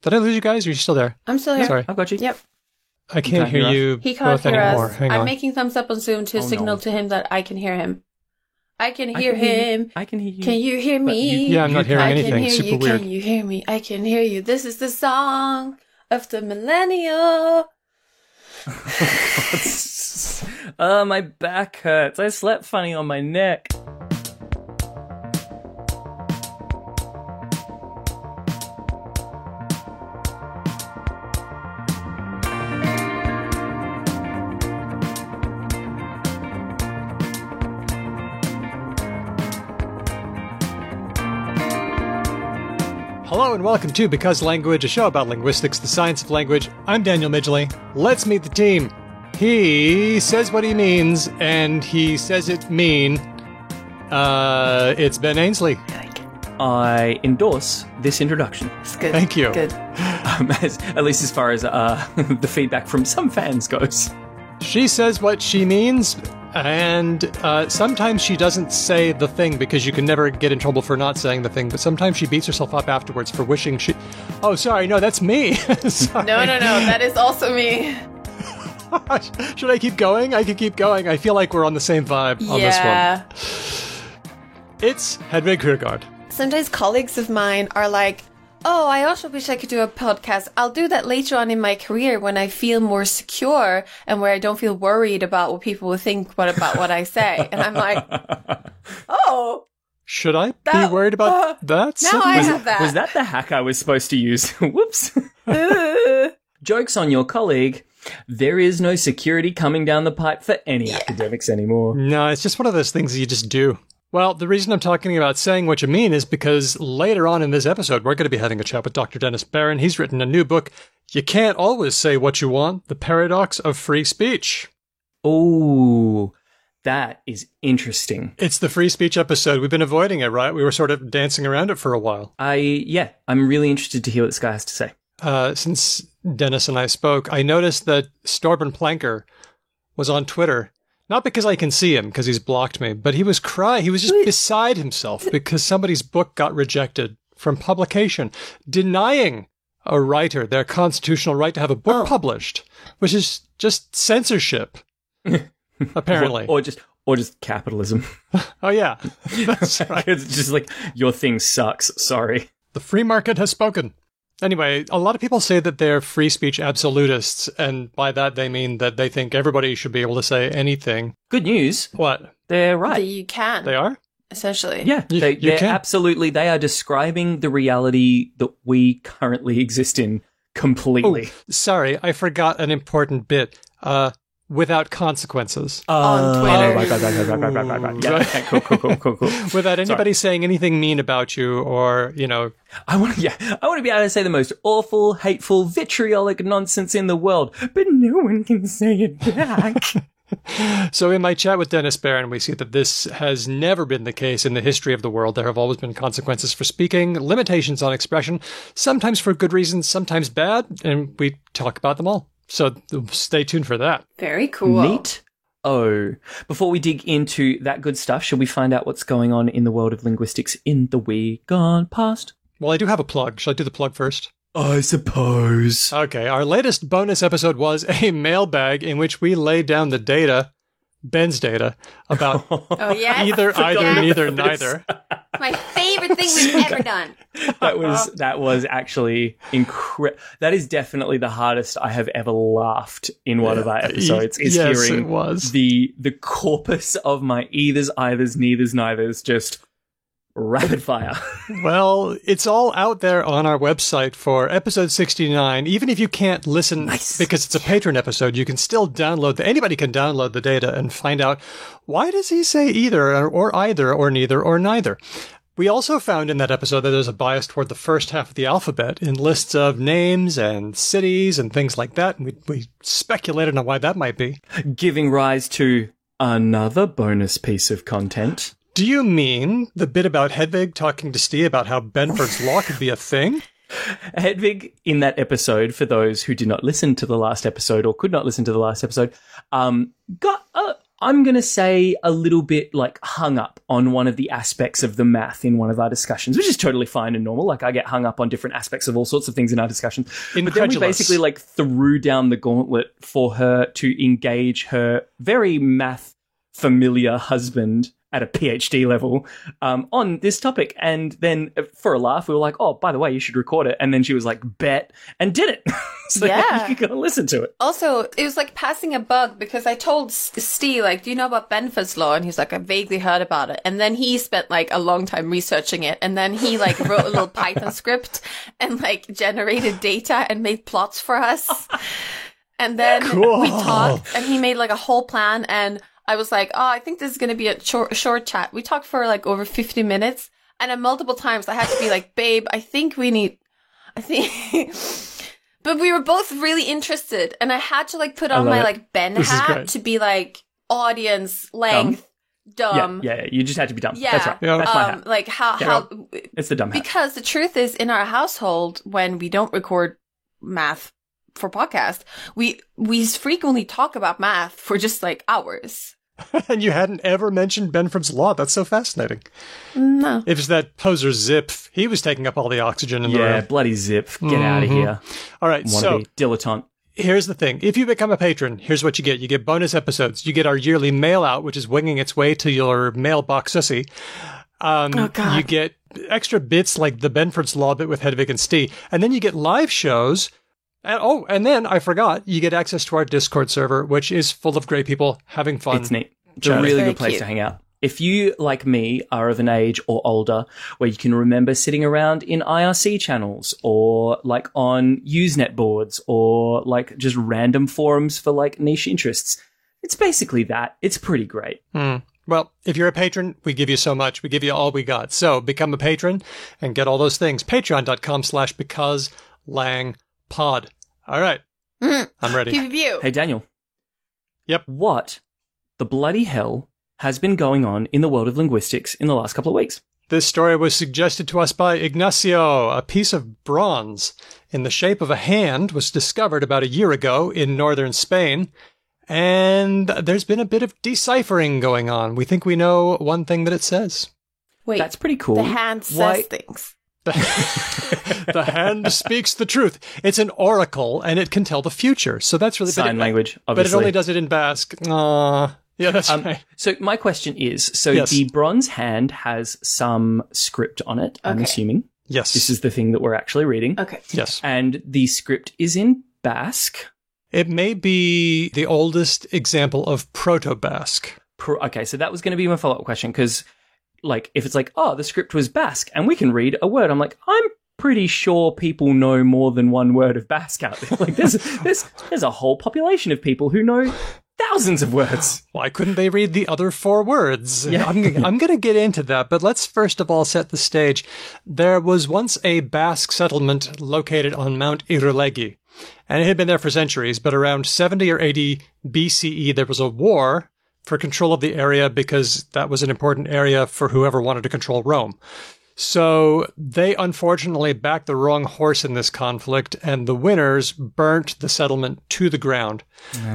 Did I lose you guys? Are you still there? I'm still here. Sorry. I've got you. Yep. I can't hear you He can't both hear anymore. us. Hang I'm on. making thumbs up on Zoom to signal to him that I can hear him. I can hear hear him. I can hear you. Can you hear me? Yeah, I'm not hearing I anything. can hear Super you. weird. Can you hear me? I can hear you. This is the song of the millennial. My back hurts. I slept funny on my neck. Hello and welcome to Because Language, a show about linguistics, the science of language. I'm Daniel Midgley. Let's meet the team. He says what he means, and he says it mean. It's Ben Ainsley. I endorse this introduction. It's good. Thank you. Good. At least as far as the feedback from some fans goes. She says what she means, and sometimes she doesn't say the thing because you can never get in trouble for not saying the thing, but sometimes she beats herself up afterwards for wishing she... Oh, sorry, no, that's me. Sorry. No, that is also me. Should I keep going? I can keep going. I feel like we're on the same vibe on this one. It's Hedvig Kiergaard. Sometimes colleagues of mine are like, oh, I also wish I could do a podcast. I'll do that later on in my career when I feel more secure and where I don't feel worried about what people will think about what I say. And I'm like, oh. Should I be worried about that? Now I have that. Was that the hack I was supposed to use? Whoops. Joke's on your colleague. There is no security coming down the pipe for any academics anymore. No, it's just one of those things that you just do. Well, the reason I'm talking about saying what you mean is because later on in this episode, we're going to be having a chat with Dr. Dennis Barron. He's written a new book, You Can't Always Say What You Want, The Paradox of Free Speech. Oh, that is interesting. It's the free speech episode. We've been avoiding it, right? We were sort of dancing around it for a while. I'm really interested to hear what this guy has to say. Since Dennis and I spoke, I noticed that Storben Planker was on Twitter. Not because I can see him, because he's blocked me, but he was crying. He was just beside himself because somebody's book got rejected from publication, denying a writer their constitutional right to have a book published, which is just censorship, apparently. or just capitalism. Oh, yeah. That's right. It's just like, your thing sucks. Sorry. The free market has spoken. Anyway, a lot of people say that they're free speech absolutists, and by that they mean that they think everybody should be able to say anything. Good news. What? They're right. That you can. They are? Essentially. Yeah, You they're can. absolutely, they are describing the reality that we currently exist in completely. Oh, sorry, I forgot an important bit. Without consequences. On Twitter. Right. Yeah, okay, cool. Without anybody saying anything mean about you or, I want to be able to say the most awful, hateful, vitriolic nonsense in the world, but no one can say it back. So in my chat with Dennis Barron, we see that this has never been the case in the history of the world. There have always been consequences for speaking, limitations on expression, sometimes for good reasons, sometimes bad, and we talk about them all. So stay tuned for that. Very cool. Neat. Oh, before we dig into that good stuff, shall we find out what's going on in the world of linguistics in the week gone past? Well, I do have a plug. Shall I do the plug first? I suppose. Okay, our latest bonus episode was a mailbag in which we laid down the data, Ben's data, about either, neither, neither. My favorite thing we've ever done. That was actually incredible. That is definitely the hardest I have ever laughed in one of our episodes. Is yes, hearing it was. the corpus of my either's, eithers, neithers, neithers just rapid fire. Well, it's all out there on our website for episode 69. Even if you can't listen because it's a patron episode, you can still download anybody can download the data and find out why does he say either or either or neither or neither. We also found in that episode that there's a bias toward the first half of the alphabet in lists of names and cities and things like that. And we speculated on why that might be. Giving rise to another bonus piece of content. Do you mean the bit about Hedvig talking to Steve about how Benford's Law could be a thing? Hedvig, in that episode, for those who did not listen to the last episode or could not listen to the last episode, got I'm going to say a little bit like hung up on one of the aspects of the math in one of our discussions, which is totally fine and normal. Like I get hung up on different aspects of all sorts of things in our discussions. But then we basically like threw down the gauntlet for her to engage her very math familiar husband at a PhD level on this topic. And then for a laugh, we were like, oh, by the way, you should record it. And then she was like, bet, and did it. So yeah. you gotta listen to it. Also, it was like passing a bug because I told Steve, like, do you know about Benford's Law? And he's like, I vaguely heard about it. And then he spent like a long time researching it. And then he like wrote a little Python script and like generated data and made plots for us. And then we talked and he made like a whole plan. And I was like, oh, I think this is going to be a short chat. We talked for like over 50 minutes. And then multiple times I had to be like, babe, I think but we were both really interested. And I had to like put on my like Ben hat to be like audience length, dumb. Yeah, you just had to be dumb. Yeah. That's right. Yeah. That's my hat. Like how it's the dumb hat. Because the truth is in our household, when we don't record math for podcast, we frequently talk about math for just like hours. And you hadn't ever mentioned Benford's Law. That's so fascinating. No. It was that poser Zip. He was taking up all the oxygen in the room. Yeah, bloody Zip. Get out of here. All right, so dilettante. Here's the thing. If you become a patron, here's what you get. You get bonus episodes. You get our yearly mail out, which is winging its way to your mailbox sissy. You get extra bits like the Benford's Law bit with Hedvig and Stee. And then you get live shows. And then I forgot, you get access to our Discord server, which is full of great people having fun. It's neat. It's a really good place to hang out. If you, like me, are of an age or older where you can remember sitting around in IRC channels or like on Usenet boards or like just random forums for like niche interests, it's basically that. It's pretty great. Well, if you're a patron, we give you so much. We give you all we got. So become a patron and get all those things. Patreon.com/becauselangpod. All right. I'm ready. Pew. Hey, Daniel. Yep. What the bloody hell has been going on in the world of linguistics in the last couple of weeks? This story was suggested to us by Ignacio. A piece of bronze in the shape of a hand was discovered about a year ago in northern Spain. And there's been a bit of deciphering going on. We think we know one thing that it says. Wait. That's pretty cool. The hand says things. The hand speaks the truth. It's an oracle, and it can tell the future. So that's really sign language, obviously. But it only does it in Basque. Yeah, that's right. So my question is, the bronze hand has some script on it, I'm assuming. Yes. This is the thing that we're actually reading. Okay. Yes. And the script is in Basque. It may be the oldest example of Proto-Basque. Okay, so that was going to be my follow-up question, because like, if it's like, oh, the script was Basque and we can read a word, I'm like, I'm pretty sure people know more than one word of Basque out there. Like, there's a whole population of people who know thousands of words. Why couldn't they read the other 4 words? Yeah. I'm going to get into that, but let's first of all set the stage. There was once a Basque settlement located on Mount Irulegi, and it had been there for centuries, but around 70 or 80 BCE, there was a war for control of the area because that was an important area for whoever wanted to control Rome. So they unfortunately backed the wrong horse in this conflict, and the winners burnt the settlement to the ground.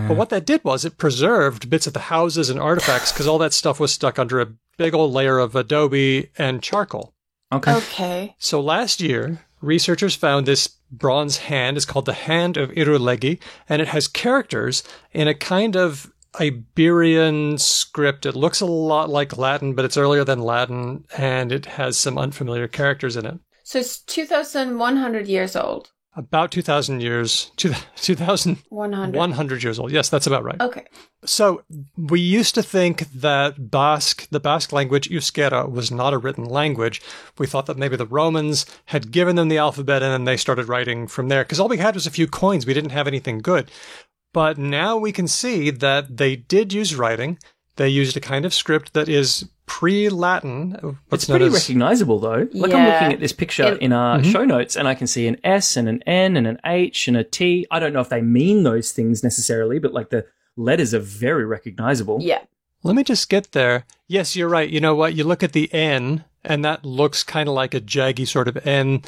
But what that did was it preserved bits of the houses and artifacts because all that stuff was stuck under a big old layer of adobe and charcoal. Okay. So last year, researchers found this bronze hand. It's called the Hand of Irulegi, and it has characters in a kind of Iberian script. It looks a lot like Latin, but it's earlier than Latin, and it has some unfamiliar characters in it. So it's 2,100 years old. About 2,000 years. 2,100 years old. Yes, that's about right. Okay. So we used to think that the Basque language, Euskera, was not a written language. We thought that maybe the Romans had given them the alphabet and then they started writing from there. Because all we had was a few coins. We didn't have anything good. But now we can see that they did use writing. They used a kind of script that is pre-Latin. It's pretty recognizable, though. Like, I'm looking at this picture in our show notes, and I can see an S and an N and an H and a T. I don't know if they mean those things necessarily, but like the letters are very recognizable. Yeah. Let me just get there. Yes, you're right. You know what? You look at the N, and that looks kind of like a jaggy sort of N.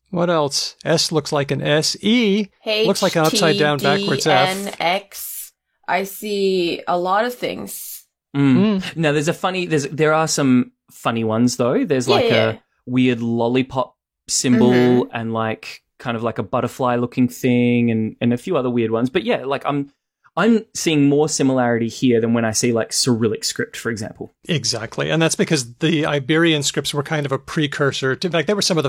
What else? S looks like an S. E looks like an upside down backwards F. H, T, D, N, X. I see a lot of things. Now, there are some funny ones though. There's like a weird lollipop symbol and like kind of like a butterfly looking thing and a few other weird ones. But yeah, like I'm seeing more similarity here than when I see like Cyrillic script, for example. Exactly. And that's because the Iberian scripts were kind of a precursor to, in fact, they were some of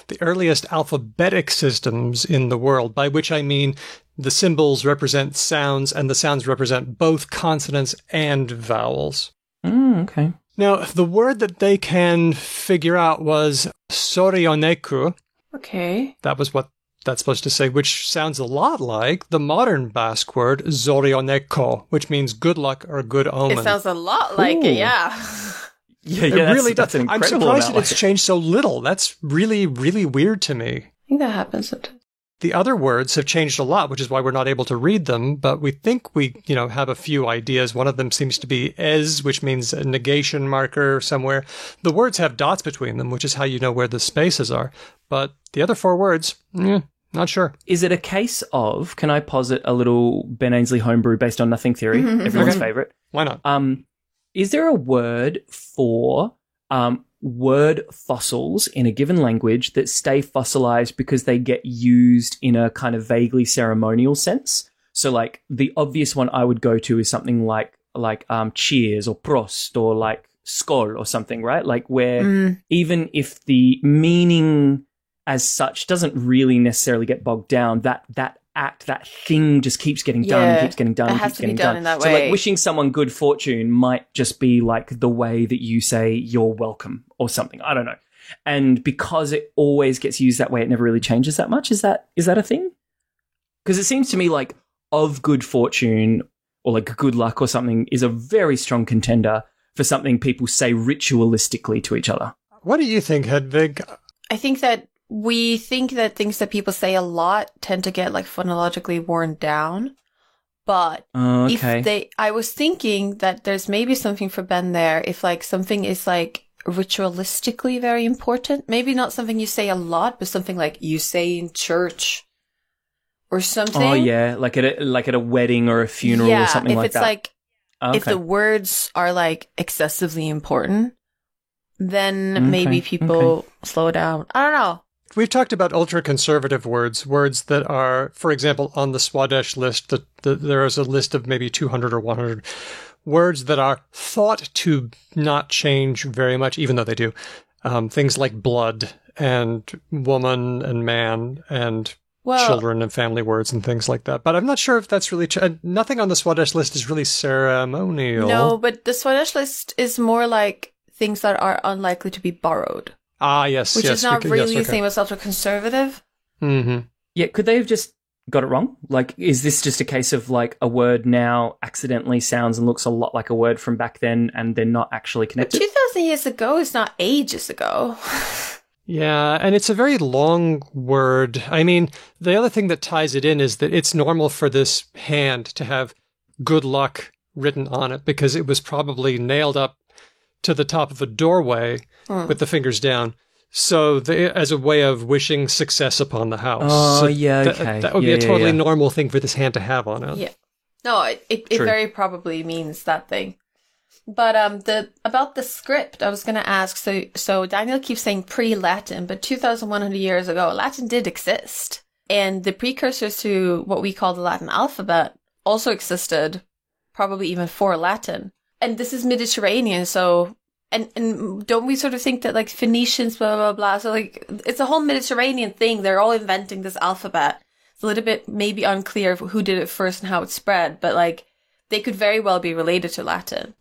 the earliest alphabetic systems in the world, by which I mean the symbols represent sounds and the sounds represent both consonants and vowels. Okay. Now, the word that they can figure out was Sorioneku. Okay. That was what that's supposed to say, which sounds a lot like the modern Basque word Zorioneko, which means good luck or good omen. It sounds a lot like it, yeah. Yeah, it really does. I'm surprised that it's changed so little. That's really, really weird to me. I think that happens sometimes. The other words have changed a lot, which is why we're not able to read them, but we think we, have a few ideas. One of them seems to be es, which means a negation marker somewhere. The words have dots between them, which is how you know where the spaces are. But the other 4 words, not sure. Is it a case of, can I posit a little Ben Ainsley homebrew based on nothing theory, everyone's favorite? Why not? Is there a word for word fossils in a given language that stay fossilized because they get used in a kind of vaguely ceremonial sense? So like the obvious one I would go to is something like cheers or prost or like skol or something, right? Like where even if the meaning as such doesn't really necessarily get bogged down, that act, that thing just keeps getting done, keeps getting done, keeps getting done. In that so way. like wishing someone good fortune might just be like the way that you say you're welcome or something. I don't know. And because it always gets used that way, it never really changes that much. Is that a thing? Because it seems to me like of good fortune or like good luck or something is a very strong contender for something people say ritualistically to each other. What do you think, Hedvig? I think that we think that things that people say a lot tend to get like phonologically worn down. But I was thinking that there's maybe something for Ben there if like something is like ritualistically very important. Maybe not something you say a lot, but something like you say in church or something. Oh yeah, like at a wedding or a funeral or something like that. Like if the words are like excessively important, then maybe people slow down. I don't know. We've talked about ultra-conservative words that are, for example, on the Swadesh list, there is a list of maybe 200 or 100 words that are thought to not change very much, even though they do. Things like blood and woman and man and children and family words and things like that. But I'm not sure if that's really nothing on the Swadesh list is really ceremonial. No, but the Swadesh list is more like things that are unlikely to be borrowed. Ah, yes. Which is not really the same as ultra-conservative. Mm-hmm. Yeah, could they have just got it wrong? Like, is this just a case of like a word now accidentally sounds and looks a lot like a word from back then and they're not actually connected? But 2,000 years ago is not ages ago. Yeah, and it's a very long word. I mean, the other thing that ties it in is that it's normal for this hand to have good luck written on it because it was probably nailed up to the top of a doorway with the fingers down. So as a way of wishing success upon the house. Oh, so yeah, okay. That would be a totally normal thing for this hand to have on it. Yeah. No, it very probably means that thing. But about the script, I was going to ask, so Daniel keeps saying pre-Latin, but 2,100 years ago, Latin did exist. And the precursors to what we call the Latin alphabet also existed, probably even for Latin. And this is Mediterranean, so, and don't we sort of think that like Phoenicians, blah, blah, blah, so like, it's a whole Mediterranean thing. They're all inventing this alphabet. It's a little bit maybe unclear who did it first and how it spread, but like, they could very well be related to Latin.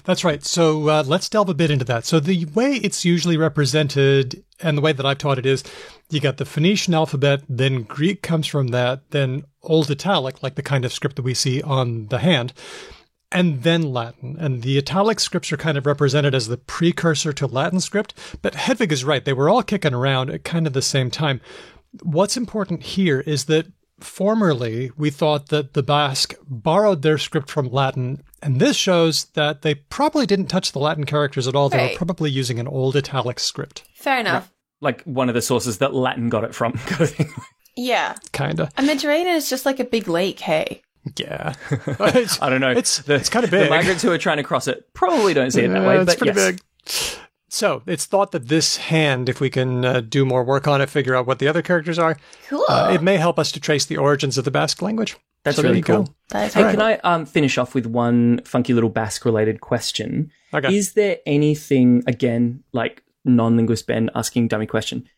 That's right. So let's delve a bit into that. So the way it's usually represented, and the way that I've taught it is, you got the Phoenician alphabet, then Greek comes from that, then Old Italic, like the kind of script that we see on the hand, and then Latin. And the Italic scripts are kind of represented as the precursor to Latin script. But Hedvig is right. They were all kicking around at kind of the same time. What's important here is that formerly we thought that the Basque borrowed their script from Latin, and this shows that they probably didn't touch the Latin characters at all. They were probably using an Old Italic script. Fair enough. Like one of the sources that Latin got it from, kind of thing. Yeah. Kinda. And Mediterranean is just like a big lake, hey? Yeah. I don't know. It's kind of big. The migrants who are trying to cross it probably don't see it that way, it's but pretty yes. big. So it's thought that this hand, if we can do more work on it, figure out what the other characters are, Cool. It may help us to trace the origins of the Basque language. That's really cool. That is Hey, can I finish off with one funky little Basque-related question? Okay. Is there anything, again, like non-linguist Ben asking dummy question,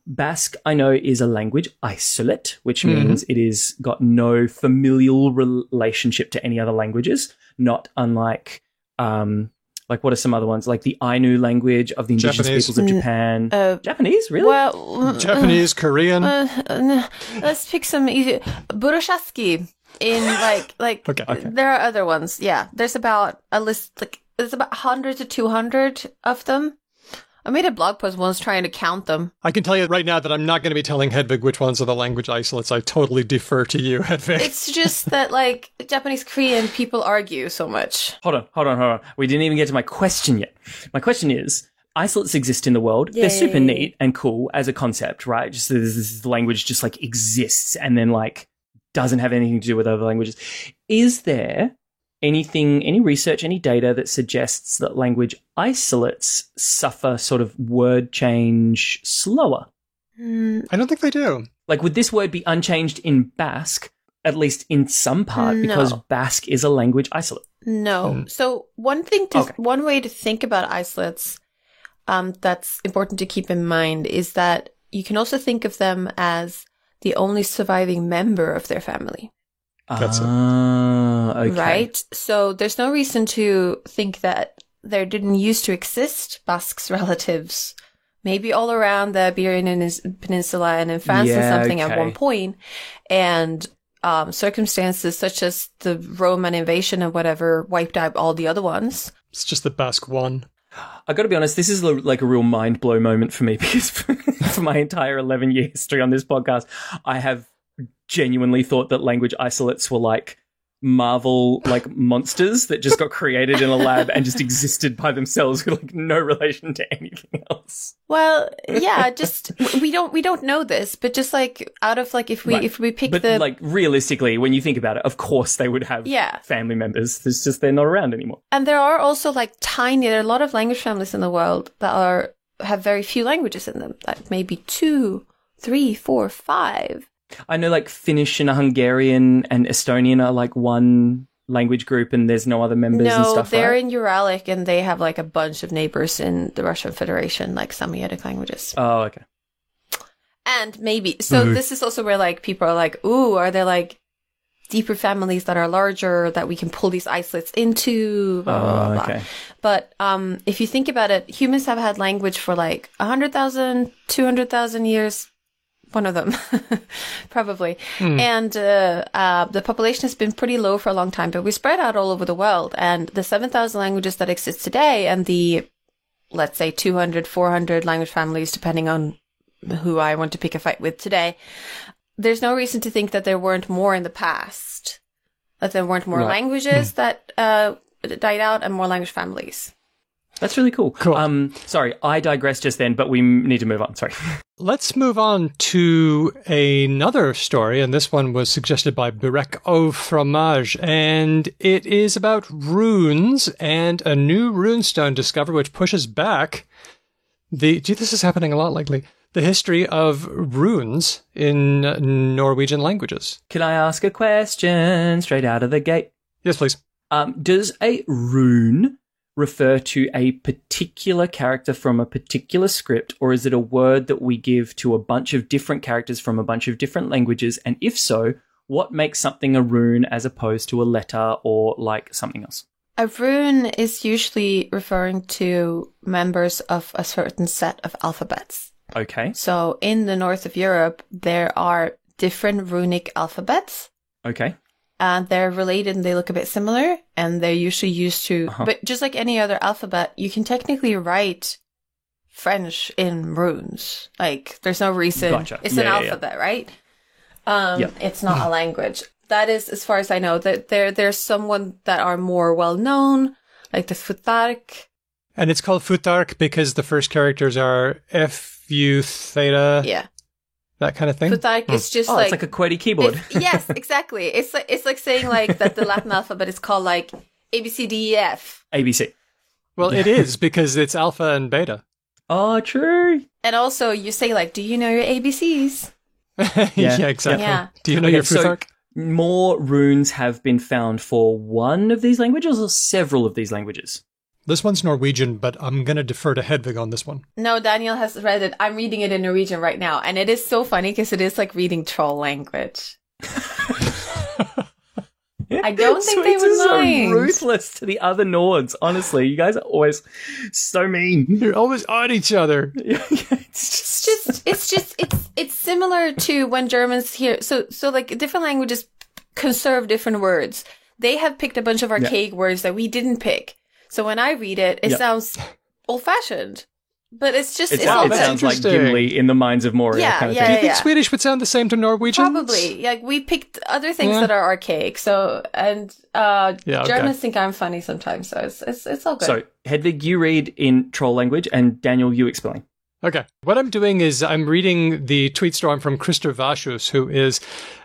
Basque, I know, is a language isolate, which means it is got no familial relationship to any other languages, not unlike, like what are some other ones? Like the Ainu language of the indigenous peoples of Japan. Japanese, really? Well, Japanese, Korean. let's pick some easy. Burushaski in like Okay. there are other ones. Yeah, there's about a list, like there's about 100 to 200 of them. I made a blog post once trying to count them. I can tell you right now that I'm not going to be telling Hedvig which ones are the language isolates. I totally defer to you, Hedvig. It's just that like Japanese Korean people argue so much. Hold on. We didn't even get to my question yet. My question is, isolates exist in the world. They're super neat and cool as a concept, right? Just this language just like exists and then like doesn't have anything to do with other languages. Is there any research, any data that suggests that language isolates suffer sort of word change slower? I don't think they do. Like, would this word be unchanged in Basque, at least in some part, because Basque is a language isolate? No. So one way to think about isolates that's important to keep in mind is that you can also think of them as the only surviving member of their family. That's it. Okay. Right? So there's no reason to think that there didn't used to exist Basques relatives, maybe all around the Iberian Peninsula and in France and something at one point. And circumstances such as the Roman invasion or whatever wiped out all the other ones. It's just the Basque one. I got to be honest, this is like a real mind blow moment for me because for my entire 11-year history on this podcast, I have genuinely thought that language isolates were like Marvel like monsters that just got created in a lab and just existed by themselves with like no relation to anything else. Well, yeah, just we don't know this, but just like out of like if we pick but like realistically, when you think about it, of course they would have family members. It's just they're not around anymore. And there are also like there are a lot of language families in the world that have very few languages in them, like maybe 2, 3, 4, 5. I know like Finnish and Hungarian and Estonian are like one language group and there's no other members and stuff, No, they're right? in Uralic and they have like a bunch of neighbors in the Russian Federation, like Samiatic languages. Oh, okay. And maybe, so this is also where like people are like, ooh, are there like deeper families that are larger that we can pull these isolates into, blah, blah, blah, okay. But if you think about it, humans have had language for like 100,000, 200,000 years. One of them, probably. And the population has been pretty low for a long time, but we spread out all over the world. And the 7,000 languages that exist today and the, let's say, 200, 400 language families, depending on who I want to pick a fight with today, there's no reason to think that there weren't more in the past, that there weren't more languages that died out and more language families. That's really cool. Sorry, I digressed just then, but we need to move on. Sorry. Let's move on to another story, and this one was suggested by Burek au Fromage, and it is about runes and a new runestone discovered which pushes back this is happening a lot lately, the history of runes in Norwegian languages. Can I ask a question straight out of the gate? Yes, please. Does a rune refer to a particular character from a particular script, or is it a word that we give to a bunch of different characters from a bunch of different languages? And if so, what makes something a rune as opposed to a letter or like something else? A rune is usually referring to members of a certain set of alphabets. Okay. So in the north of Europe, there are different runic alphabets. Okay. And they're related and they look a bit similar, and they're usually used to, but just like any other alphabet, you can technically write French in runes. Like, there's no reason. Gotcha. It's an alphabet, right? It's not a language. That is, as far as I know, that there's someone that are more well known, like the Futhark. And it's called Futhark because the first characters are F, U, theta. Yeah. that kind of thing. Futhark is just it's like a QWERTY keyboard. Yes, exactly. It's like saying like that the Latin alphabet is called like A, B, C, D, E, F. ABC. Well, it is because it's alpha and beta. Oh, true. And also you say like, do you know your ABCs? Yeah, exactly. Yeah. Do you know your Futhark? More runes have been found for one of these languages or several of these languages? This one's Norwegian, but I'm going to defer to Hedvig on this one. No, Daniel has read it. I'm reading it in Norwegian right now. And it is so funny because it is like reading troll language. I don't think they would mind. So ruthless to the other Nords. Honestly, you guys are always so mean. You're always on each other. It's similar to when Germans hear so like different languages conserve different words. They have picked a bunch of archaic words that we didn't pick. So when I read it, it sounds old-fashioned. But it sounds like Gimli in the Mines of Moria. Yeah, kind of yeah, thing. Do you think Swedish would sound the same to Norwegian? Probably. Like we picked other things that are archaic. So Germans think I'm funny sometimes. So it's all good. So Hedvig, you read in troll language, and Daniel, you explain. Okay. What I'm doing is I'm reading the tweet storm from Christer Vashus, who is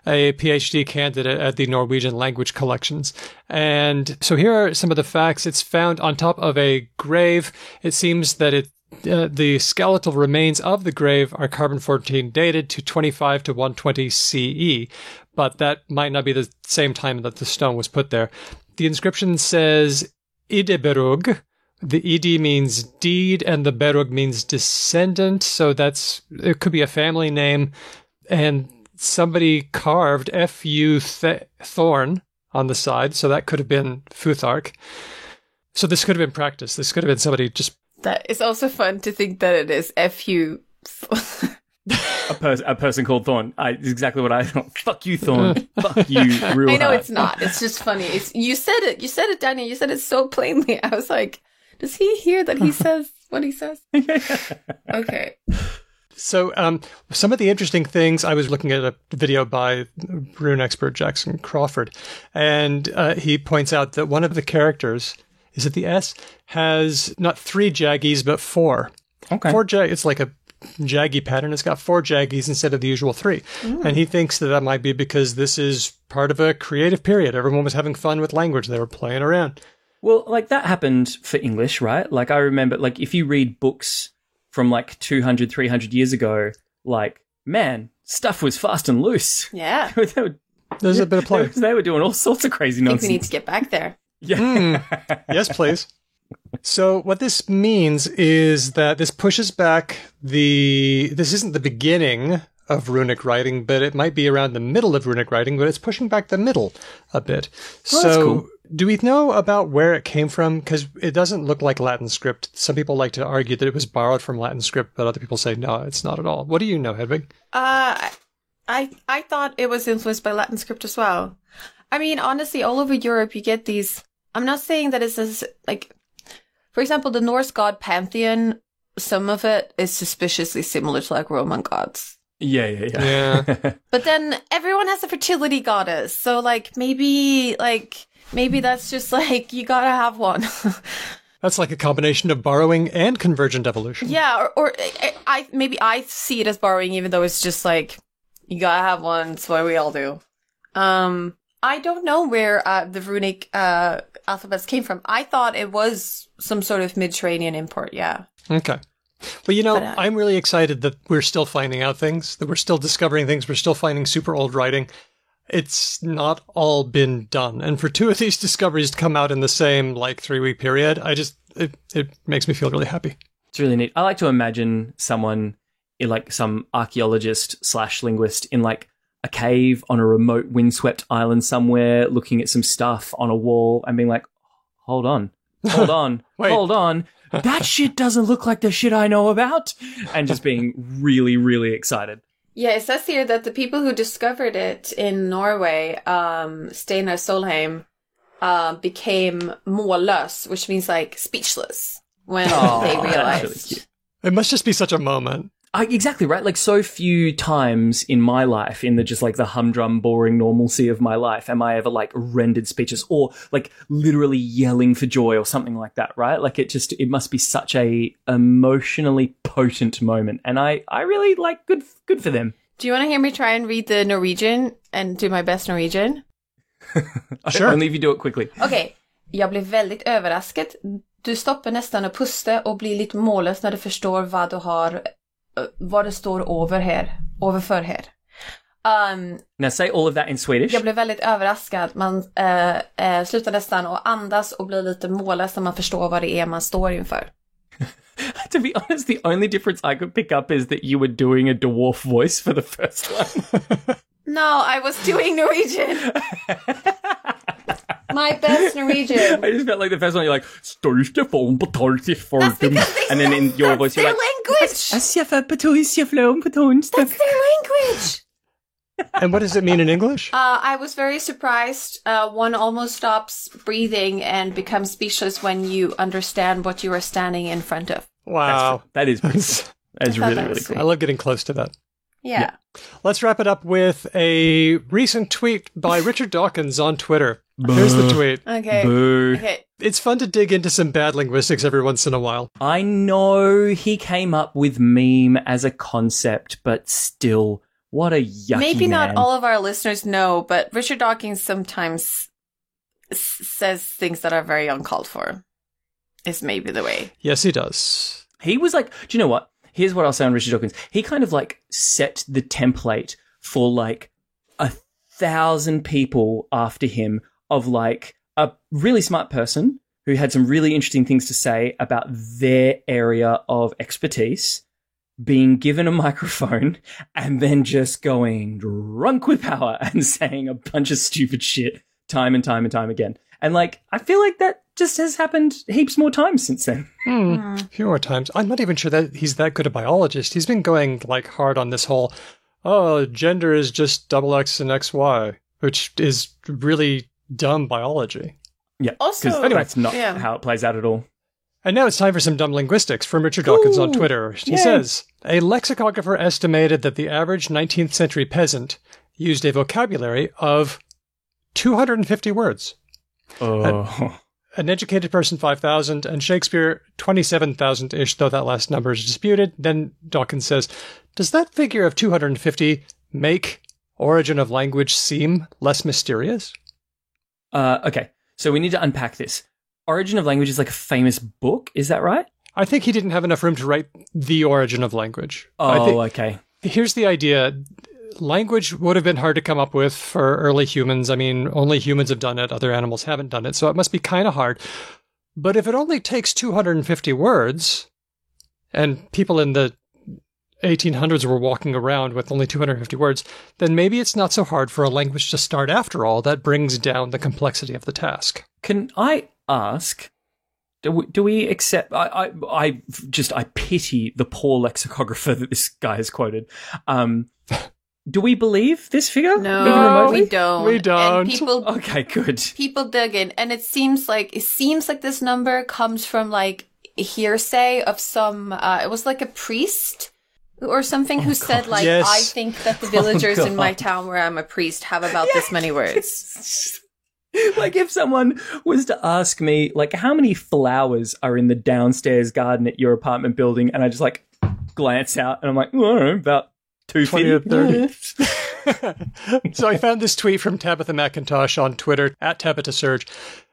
a PhD candidate at the Norwegian Language Collections. And so here are some of the facts. It's found on top of a grave. It seems that the skeletal remains of the grave are carbon-14 dated to 25 to 120 CE, but that might not be the same time that the stone was put there. The inscription says Ideberug. The Ed means deed, and the Berug means descendant, so it could be a family name. And somebody carved F.U. Thorn on the side, so that could have been Futhark. So this could have been practice. This could have been somebody just... That is also fun to think that it is F.U. A person called Thorn. It's exactly what I thought. Fuck you, Thorn. Fuck you, real I know hard. it's not. It's just funny. You said it, Daniel. You said it so plainly. I was like... Does he hear that he says what he says? Okay. So some of the interesting things, I was looking at a video by rune expert Jackson Crawford, and he points out that one of the characters, is it the S, has not 3 jaggies, but 4. Okay. 4 it's like a jaggy pattern. It's got 4 jaggies instead of the usual 3. And he thinks that might be because this is part of a creative period. Everyone was having fun with language. They were playing around. Well, like that happened for English, right? Like I remember, like if you read books from like 200, 300 years ago, like, man, stuff was fast and loose. Yeah. There's a bit of play. They were doing all sorts of crazy nonsense. I think we need to get back there. Yeah. Yes, please. So what this means is that this pushes back this isn't the beginning of runic writing, but it might be around the middle of runic writing, but it's pushing back the middle a bit. Oh, that's cool. Do we know about where it came from? Because it doesn't look like Latin script. Some people like to argue that it was borrowed from Latin script, but other people say, no, it's not at all. What do you know, Hedvig? I thought it was influenced by Latin script as well. I mean, honestly, all over Europe, you get these... I'm not saying that it's as, like... For example, the Norse god pantheon, some of it is suspiciously similar to, like, Roman gods. Yeah. But then everyone has a fertility goddess. So, like, maybe that's just, like, you gotta have one. That's like a combination of borrowing and convergent evolution. Yeah, or I see it as borrowing, even though it's just, like, you gotta have one. It's what we all do. I don't know where the runic alphabets came from. I thought it was some sort of Mediterranean import, yeah. Okay. Well, I'm really excited that we're still finding out things, that we're still discovering things, we're still finding super old writing. It's not all been done. And for 2 of these discoveries to come out in the same, 3-week period, it makes me feel really happy. It's really neat. I like to imagine someone, some archaeologist/linguist in, a cave on a remote windswept island somewhere, looking at some stuff on a wall and being like, hold on, hold on. That shit doesn't look like the shit I know about. And just being really, really excited. Yeah, it says here that the people who discovered it in Norway, Steinar Solheim, became målløs, which means speechless when they realized. Really cute. It must just be such a moment. Exactly, right? So few times in my life, in the humdrum, boring normalcy of my life, am I ever rendered speeches or literally yelling for joy or something like that, right? It must be such a emotionally potent moment. And I really good for them. Do you want to hear me try and read the Norwegian and do my best Norwegian? Sure. Only if you do it quickly. Okay. Jag blir väldigt överraskad. Du stoppar nästan att pusta och blir lite mållös när du förstår vad det står överför här. Now say all of that in Swedish. Jag blir väldigt överraskad. Man slutar nästan att andas och blir lite mållös när man förstår vad det är man står inför. To be honest, the only difference I could pick up is that you were doing a dwarf voice for the first one. No, I was doing Norwegian. My best Norwegian. I just felt like the first one you're like, största form potatis for them. And then in your voice you're like, language. That's their language. And what does it mean in English? I was very surprised. One almost stops breathing and becomes speechless when you understand what you are standing in front of. Wow. That is really, really cool. I love getting close to that. Yeah. Let's wrap it up with a recent tweet by Richard Dawkins on Twitter. Here's the tweet. Okay. It's fun to dig into some bad linguistics every once in a while. I know he came up with meme as a concept, but still, what a yucky Maybe man. not all of our listeners know, but Richard Dawkins sometimes says things that are very uncalled for. Is maybe the way. Yes, he does. He was like, do you know what? Here's what I'll say on Richard Dawkins. He kind of like set the template for like 1,000 people after him of like a really smart person who had some really interesting things to say about their area of expertise, being given a microphone and then just going drunk with power and saying a bunch of stupid shit time and time and time again. And like, I feel like that just has happened heaps more times since then. A few more times. I'm not even sure that he's that good a biologist. He's been going like hard on this whole, gender is just XX and XY, which is really dumb biology. Yeah. Also, anyway, that's not how it plays out at all. And now it's time for some dumb linguistics from Richard Dawkins on Twitter. He says, a lexicographer estimated that the average 19th century peasant used a vocabulary of 250 words. An educated person, 5,000, and Shakespeare, 27,000-ish, though that last number is disputed. Then Dawkins says, does that figure of 250 make origin of language seem less mysterious? Okay, so we need to unpack this. Origin of Language is like a famous book, is that right? I think he didn't have enough room to write The Origin of Language. Okay. Here's the idea. Language would have been hard to come up with for early humans. I mean, only humans have done it. Other animals haven't done it. So it must be kind of hard. But if it only takes 250 words, and people in the 1800s were walking around with only 250 words, then maybe it's not so hard for a language to start after all. That brings down the complexity of the task. Can I ask, do we accept... I pity the poor lexicographer that this guy has quoted. Do we believe this figure? No, we don't. We don't. And okay, good. People dug in, and it seems like this number comes from like hearsay of some. It was like a priest or something who said like, yes. I think that the villagers in my town where I'm a priest have about this many words. Like if someone was to ask me, like, how many flowers are in the downstairs garden at your apartment building, and I just like glance out and I'm like, I don't know, about 250 or 30. So I found this tweet from Tabitha McIntosh on Twitter, at Tabitha Surge.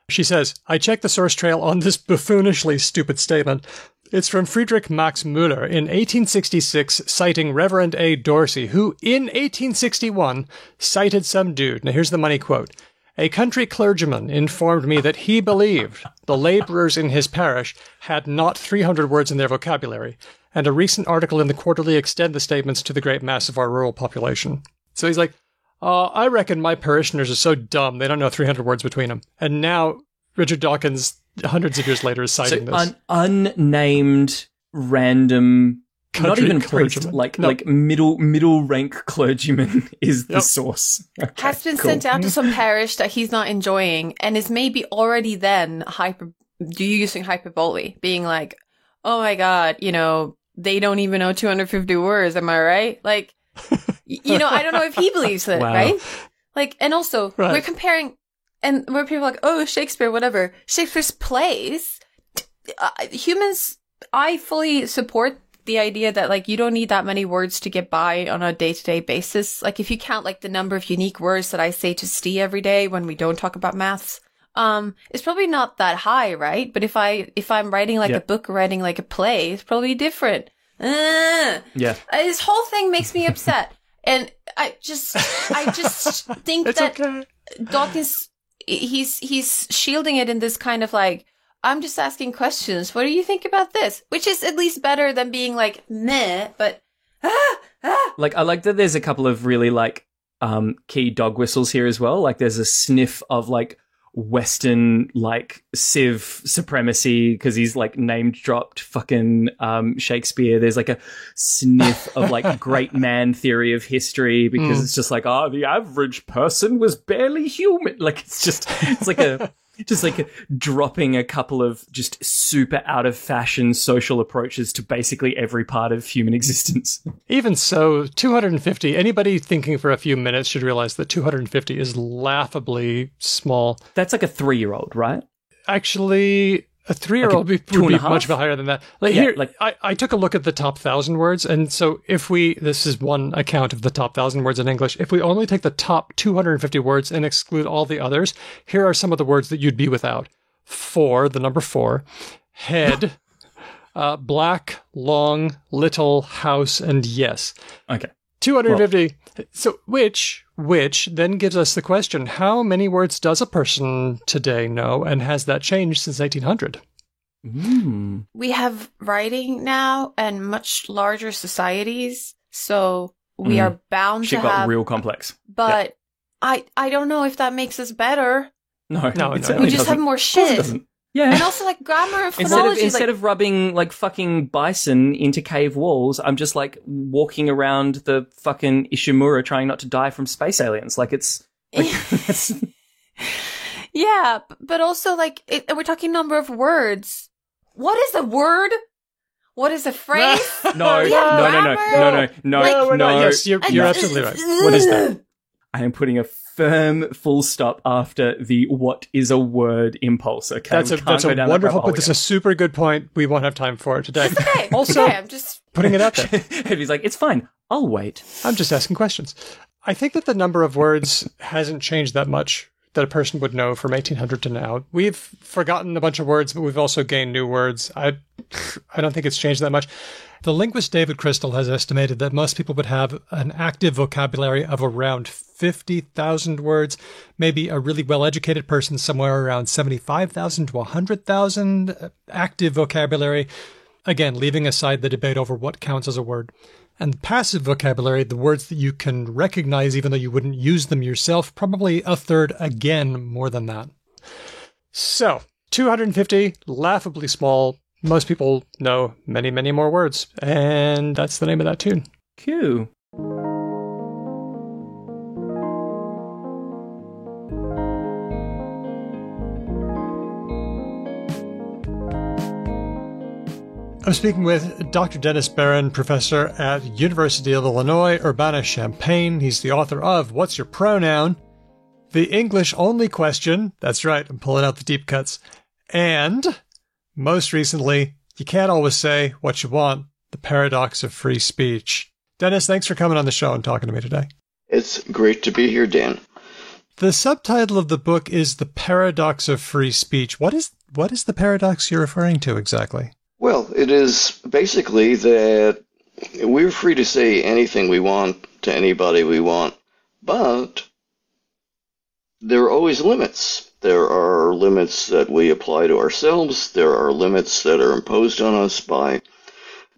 She says, I checked the source trail on this buffoonishly stupid statement. It's from Friedrich Max Müller in 1866, citing Reverend A. Dorsey, who in 1861 cited some dude. Now here's the money quote. A country clergyman informed me that he believed the laborers in his parish had not 300 words in their vocabulary, and a recent article in the Quarterly extend the statements to the great mass of our rural population. So he's like, I reckon my parishioners are so dumb they don't know 300 words between them. And now Richard Dawkins, hundreds of years later, is citing this. An unnamed, random, country not even priest, clergyman. like middle rank clergyman is the source. Okay, has been sent out to some parish that he's not enjoying, and is maybe already then using hyperbole, being like, oh my God, they don't even know 250 words, am I right? Like, I don't know if he believes it, wow. right? Like, and also, we're comparing, and where people are like, oh, Shakespeare, whatever. Shakespeare's plays, humans, I fully support the idea that like you don't need that many words to get by on a day-to-day basis. Like if you count like the number of unique words that I say to Steve every day when we don't talk about maths, it's probably not that high, right? But if I'm writing like a book or writing like a play, it's probably different. This whole thing makes me upset. And I just think that Dawkins, he's shielding it in this kind of like, I'm just asking questions. What do you think about this? Which is at least better than being like, meh, but, Like, I like that there's a couple of really like, key dog whistles here as well. Like there's a sniff of like, Western like civ supremacy because he's like name dropped fucking Shakespeare. There's like a sniff of like great man theory of history because it's just like the average person was barely human. Like it's like dropping a couple of just super out of fashion social approaches to basically every part of human existence. Even so, 250, anybody thinking for a few minutes should realize that 250 is laughably small. That's like a 3-year-old, right? Actually, a 3-year-old would be much higher than that. Like here, like I took a look at the top 1,000 words, and so this is one account of the top 1,000 words in English. If we only take the top 250 words and exclude all the others, here are some of the words that you'd be without. 4, the number 4, head, black, long, little, house, and yes. Okay. 250. Well, so which then gives us the question, how many words does a person today know, and has that changed since 1800? We have writing now and much larger societies, so we are bound to have... Shit got real complex. But I don't know if that makes us better. No, we just have more shit. Yeah. And also, like, grammar and phonology. Instead of rubbing, like, fucking bison into cave walls, I'm just, like, walking around the fucking Ishimura trying not to die from space aliens. Like, it's... Like, yeah, but also, like, we're talking number of words. What is a word? What is a phrase? No. Yes, you're absolutely right. What is that? I am putting a firm full stop after the what is a word impulse. Okay, that's a wonderful point. That's a super good point. We won't have time for it today. It's okay. Also, I'm just putting it out there. He's like, it's fine. I'll wait. I'm just asking questions. I think that the number of words hasn't changed that much that a person would know from 1800 to now. We've forgotten a bunch of words, but we've also gained new words. I don't think it's changed that much. The linguist David Crystal has estimated that most people would have an active vocabulary of around 50,000 words. Maybe a really well-educated person somewhere around 75,000 to 100,000 active vocabulary. Again, leaving aside the debate over what counts as a word. And passive vocabulary, the words that you can recognize even though you wouldn't use them yourself, probably a third, again, more than that. So, 250, laughably small. Most people know many, many more words. And that's the name of that tune. Cue. I'm speaking with Dr. Dennis Barron, professor at University of Illinois, Urbana-Champaign. He's the author of What's Your Pronoun? The English-Only Question. That's right, I'm pulling out the deep cuts. And, most recently, You Can't Always Say What You Want, The Paradox of Free Speech. Dennis, thanks for coming on the show and talking to me today. It's great to be here, Dan. The subtitle of the book is The Paradox of Free Speech. What is the paradox you're referring to exactly? Well, it is basically that we're free to say anything we want to anybody we want, but there are always limits. There are limits that we apply to ourselves. There are limits that are imposed on us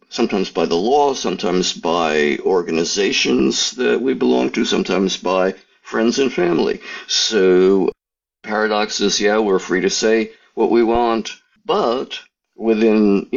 sometimes by the law, sometimes by organizations that we belong to, sometimes by friends and family. So paradox is, we're free to say what we want, but within,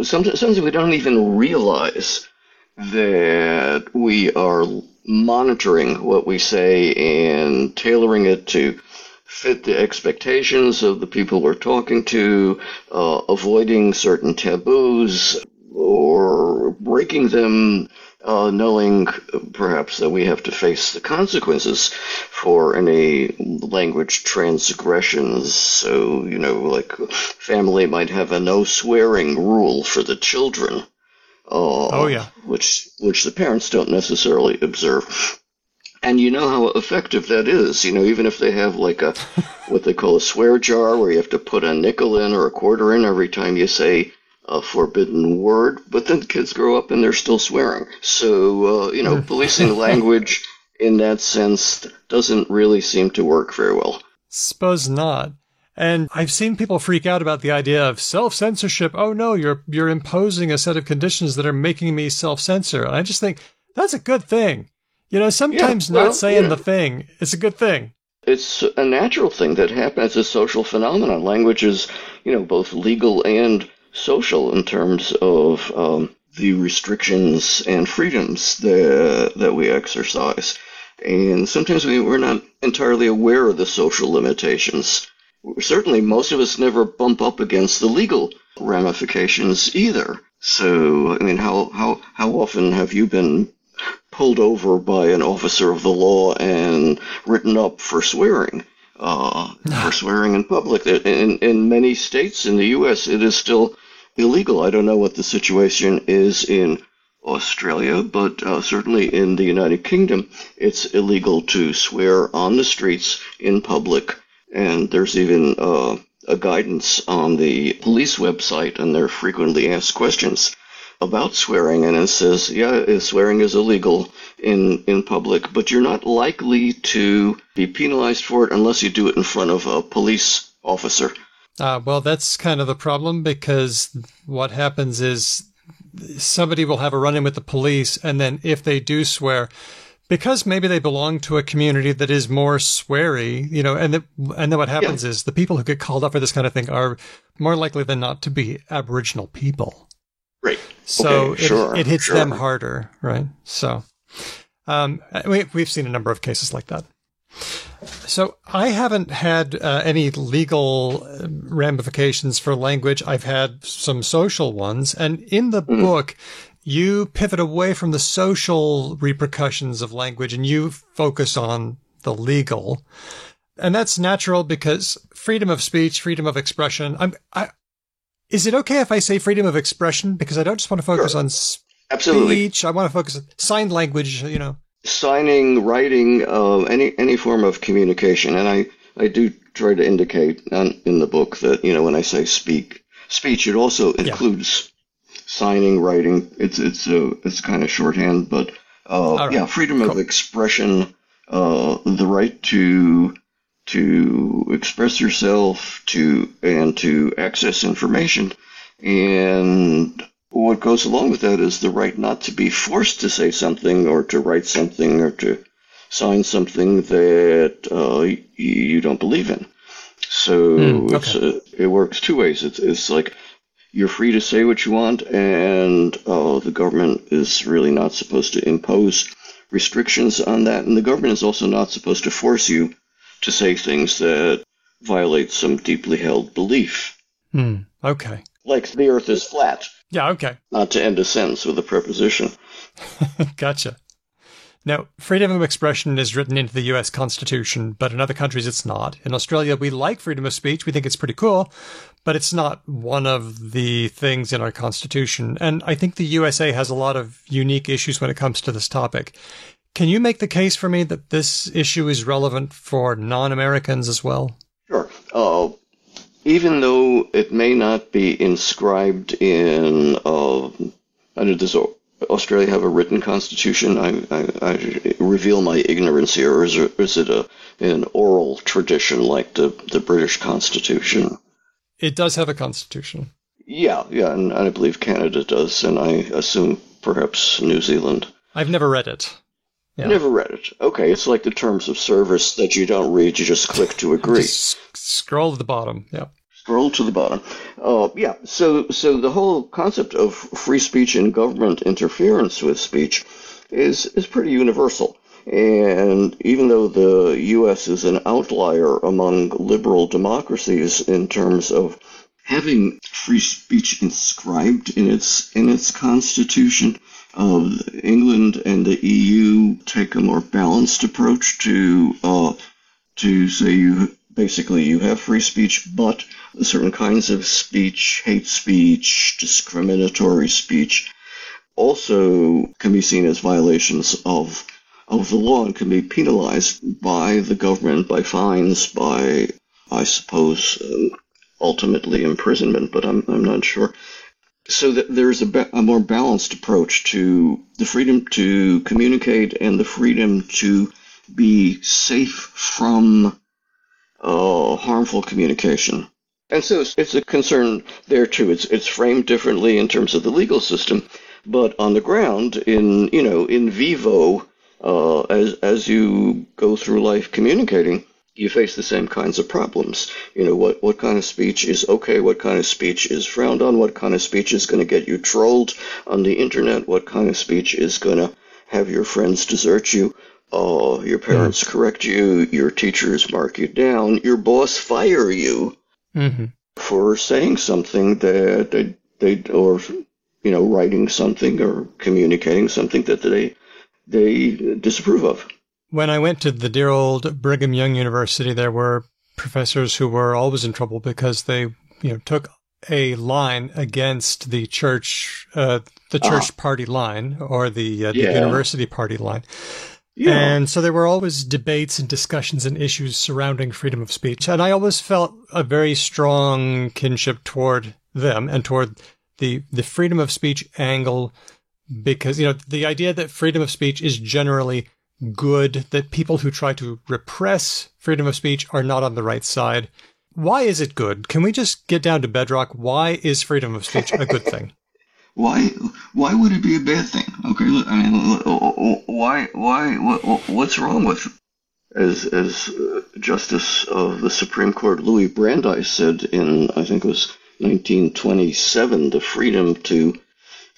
sometimes we don't even realize that we are monitoring what we say and tailoring it to fit the expectations of the people we're talking to, avoiding certain taboos or breaking them, knowing perhaps that we have to face the consequences for any language transgressions. So, like family might have a no swearing rule for the children, which the parents don't necessarily observe. And you know how effective that is. Even if they have like what they call a swear jar, where you have to put a nickel in or a quarter in every time you say a forbidden word, but then kids grow up and they're still swearing. So, policing language in that sense doesn't really seem to work very well. Suppose not. And I've seen people freak out about the idea of self-censorship. Oh no, you're imposing a set of conditions that are making me self-censor. And I just think that's a good thing. Sometimes not saying the thing is a good thing. It's a natural thing that happens. It's a social phenomenon. Language is, both legal and social in terms of the restrictions and freedoms that we exercise. And sometimes we're not entirely aware of the social limitations. Certainly, most of us never bump up against the legal ramifications either. So, how often have you been pulled over by an officer of the law and written up for swearing? For swearing in public. In many states in the U.S., it is still illegal. I don't know what the situation is in Australia, but certainly in the United Kingdom, it's illegal to swear on the streets in public. And there's even a guidance on the police website and their frequently asked questions about swearing, and it says, swearing is illegal in public, but you're not likely to be penalized for it unless you do it in front of a police officer. Well, that's kind of the problem, because what happens is somebody will have a run-in with the police, and then if they do swear, because maybe they belong to a community that is more sweary, and then what happens is the people who get called up for this kind of thing are more likely than not to be Aboriginal people. Right. So it hits them harder, right? So we've seen a number of cases like that. So I haven't had any legal ramifications for language. I've had some social ones. And in the book, you pivot away from the social repercussions of language and you focus on the legal. And that's natural because freedom of speech, freedom of expression. Is it okay if I say freedom of expression? Because I don't just want to focus on speech. Absolutely. I want to focus on signed language, Signing, writing, any form of communication. And I do try to indicate in the book that, when I say speech, it also includes signing, writing. It's kind of shorthand, but freedom of expression, the right to express yourself, to access information, and what goes along with that is the right not to be forced to say something or to write something or to sign something that you don't believe in. So it works two ways. It's like you're free to say what you want, and the government is really not supposed to impose restrictions on that, and the government is also not supposed to force you to say things that violate some deeply held belief. Okay. Like the earth is flat. Yeah, okay. Not to end a sentence with a preposition. Gotcha. Now, freedom of expression is written into the U.S. Constitution, but in other countries it's not. In Australia, we like freedom of speech. We think it's pretty cool, but it's not one of the things in our Constitution. And I think the USA has a lot of unique issues when it comes to this topic. Can you make the case for me that this issue is relevant for non-Americans as well? Sure. Even though it may not be inscribed in, does Australia have a written constitution? I reveal my ignorance here, or is it an oral tradition like the British Constitution? It does have a constitution. Yeah, and I believe Canada does, and I assume perhaps New Zealand. I've never read it. Yeah. Never read it. Okay, it's like the terms of service that you don't read, you just click to agree. Just scroll to the bottom, yeah. Scroll to the bottom. So the whole concept of free speech and government interference with speech is pretty universal. And even though the U.S. is an outlier among liberal democracies in terms of having free speech inscribed in its constitution, England and the EU take a more balanced approach to say you have free speech, but certain kinds of speech, hate speech, discriminatory speech, also can be seen as violations of the law and can be penalized by the government, by fines, by, I suppose, ultimately imprisonment, but I'm not sure. So that there's a more balanced approach to the freedom to communicate and the freedom to be safe from harmful communication. And so it's a concern there too. It's framed differently in terms of the legal system, but on the ground, in vivo, as you go through life communicating, you face the same kinds of problems. What kind of speech is okay, what kind of speech is frowned on, what kind of speech is going to get you trolled on the internet, what kind of speech is going to have your friends desert you, your parents correct you, your teachers mark you down, your boss fire you for saying something that they or writing something or communicating something that they disapprove of. When I went to the dear old Brigham Young University, there were professors who were always in trouble because they, took a line against the church party line or the university party line. Yeah. And so there were always debates and discussions and issues surrounding freedom of speech. And I always felt a very strong kinship toward them and toward the freedom of speech angle, because, the idea that freedom of speech is generally good, that people who try to repress freedom of speech are not on the right side. Why is it good? Can we just get down to bedrock? Why is freedom of speech a good thing? Why would it be a bad thing? Okay, look, I mean, what's wrong with, as Justice of the Supreme Court Louis Brandeis said in, I think it was 1927, the freedom to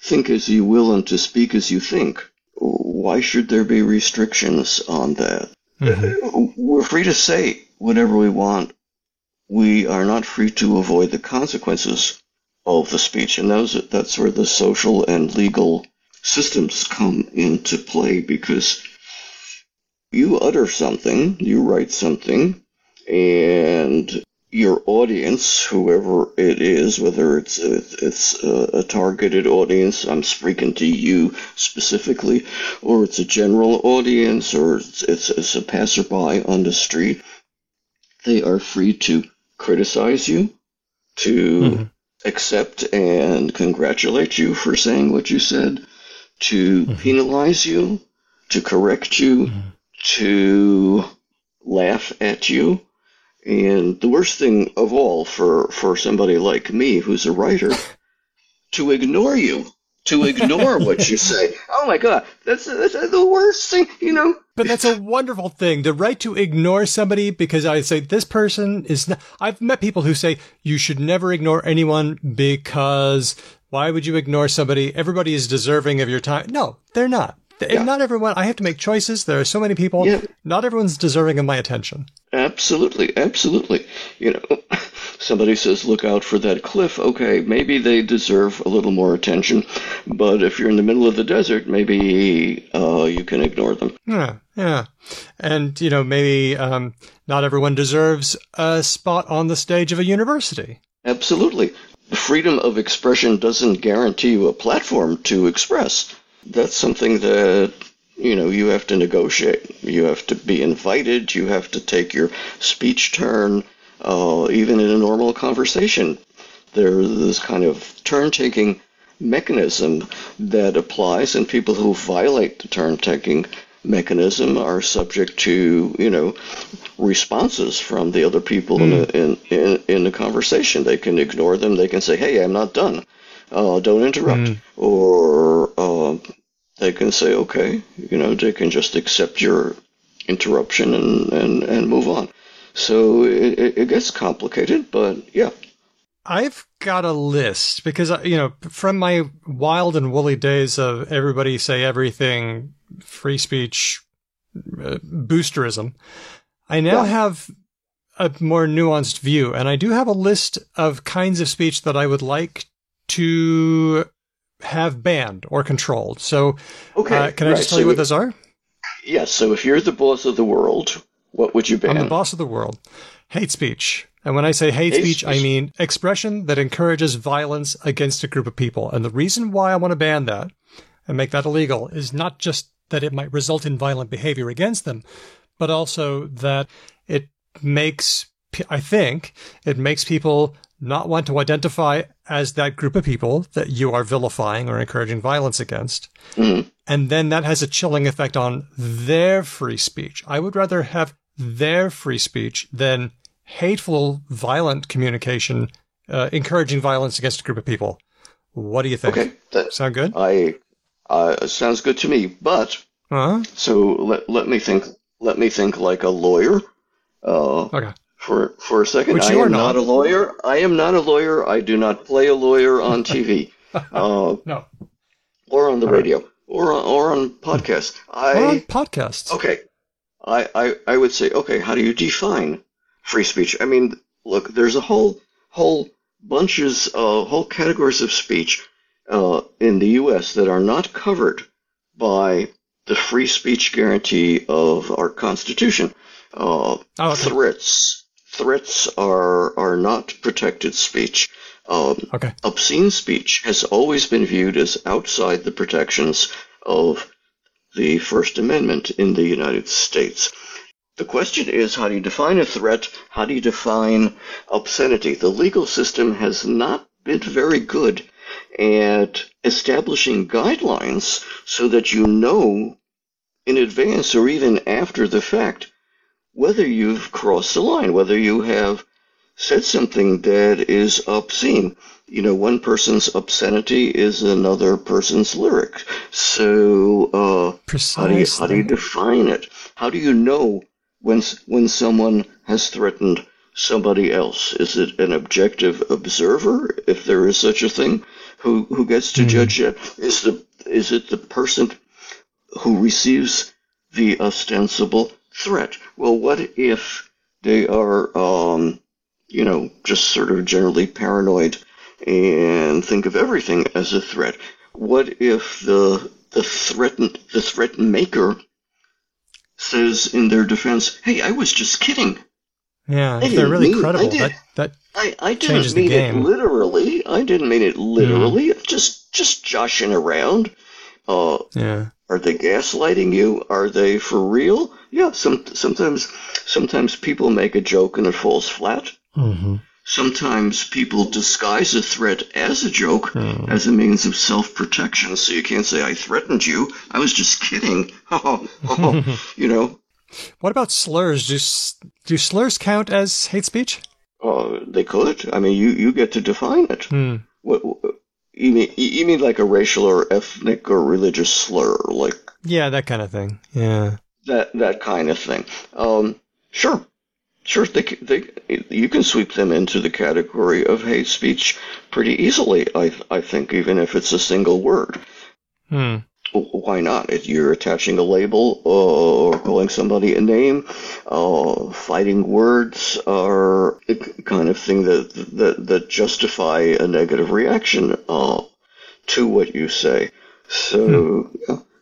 think as you will and to speak as you think. Why should there be restrictions on that? We're free to say whatever we want. We are not free to avoid the consequences of the speech, and that's where the social and legal systems come into play, because you utter something, you write something, and your audience, whoever it is, whether it's a targeted audience, I'm speaking to you specifically, or it's a general audience, or it's a passerby on the street, they are free to criticize you, to accept and congratulate you for saying what you said, to penalize you, to correct you, to laugh at you. And the worst thing of all for somebody like me, who's a writer, to ignore you, to ignore what you say. Oh my God, that's the worst thing, But that's a wonderful thing, the right to ignore somebody, because I say this person is not. I've met people who say you should never ignore anyone because why would you ignore somebody? Everybody is deserving of your time. No, they're not. Yeah. Not everyone. I have to make choices. There are so many people. Yeah. Not everyone's deserving of my attention. Absolutely. Absolutely. Somebody says, look out for that cliff. Okay, maybe they deserve a little more attention. But if you're in the middle of the desert, maybe you can ignore them. Yeah. And, maybe not everyone deserves a spot on the stage of a university. Absolutely. Freedom of expression doesn't guarantee you a platform to express. That's something that, you have to negotiate. You have to be invited. You have to take your speech turn. Even in a normal conversation, there's this kind of turn-taking mechanism that applies, and people who violate the turn-taking mechanism are subject to, responses from the other people in the conversation. They can ignore them. They can say, hey, I'm not done. Don't interrupt. Or they can say, okay, they can just accept your interruption and move on. So it gets complicated, but yeah. I've got a list because, from my wild and woolly days of everybody say everything, free speech, boosterism, I now have a more nuanced view, and I do have a list of kinds of speech that I would like to have banned or controlled. So can I just tell you what those are? Yes. So if you're the boss of the world, what would you ban? I'm the boss of the world. Hate speech. And when I say hate speech, I mean expression that encourages violence against a group of people. And the reason why I want to ban that, and make that illegal is not just that it might result in violent behavior against them, but also that it makes, I think, it makes people not want to identify as that group of people that you are vilifying or encouraging violence against. Mm-hmm. And then that has a chilling effect on their free speech. I would rather have their free speech than hateful, violent communication, encouraging violence against a group of people. What do you think? Okay. Sound good? Sounds good to me. But, so let me think like a lawyer. Okay. For a second, Which I you are am not a lawyer. I am not a lawyer. I do not play a lawyer on TV. No. Or on the radio. Or on podcasts. Or on podcasts. Okay. I would say, okay, how do you define free speech? I mean, look, there's a whole categories of speech in the U.S. that are not covered by the free speech guarantee of our Constitution. Threats are not protected speech. Obscene speech has always been viewed as outside the protections of the First Amendment in the United States. The question is, how do you define a threat? How do you define obscenity? The legal system has not been very good at establishing guidelines so that you know in advance or even after the fact whether you've crossed the line, whether you have said something that is obscene. You know, one person's obscenity is another person's lyric. So how do you define it? How do you know when someone has threatened somebody else? Is it an objective observer, if there is such a thing, who gets to judge it? Is it the person who receives the ostensible threat? Well, what if they are, just sort of generally paranoid and think of everything as a threat? What if the threat maker says in their defense, "Hey, I was just kidding." Yeah, if they're really credible, I changes didn't mean the game. it literally. I didn't mean it literally. Just joshing around. Are they gaslighting you? Are they for real? Yeah, sometimes people make a joke and it falls flat. Mm-hmm. Sometimes people disguise a threat as a joke, as a means of self-protection. So you can't say, "I threatened you. I was just kidding." You know. What about slurs? Do slurs count as hate speech? They could. I mean, you get to define it. What you mean like a racial or ethnic or religious slur, like? Yeah, that kind of thing. Yeah. That kind of thing. Sure. You can sweep them into the category of hate speech pretty easily. I think, even if it's a single word. Why not? You're attaching a label or calling somebody a name. Fighting words are the kind of thing that justify a negative reaction to what you say. So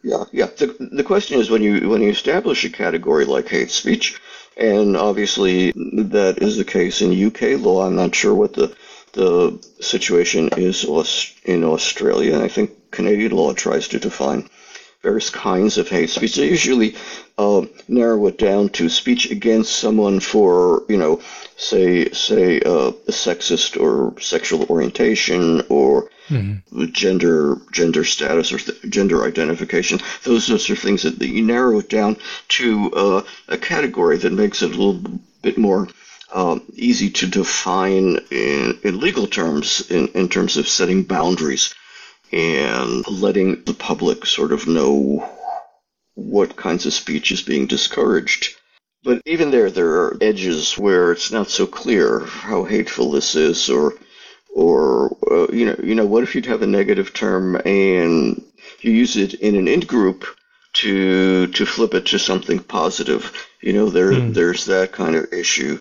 yeah. The question is, when you establish a category like hate speech, and obviously that is the case in UK law. I'm not sure what the situation is in Australia. I think Canadian law tries to define various kinds of hate speech. They usually narrow it down to speech against someone for, say a sexist or sexual orientation or gender status or gender identification. Those sorts of things that you narrow it down to a category that makes it a little bit more easy to define in legal terms, in terms of setting boundaries and letting the public sort of know what kinds of speech is being discouraged. But even there are edges where it's not so clear how hateful this is, or what if you'd have a negative term and you use it in an in-group to flip it to something positive? There's that kind of issue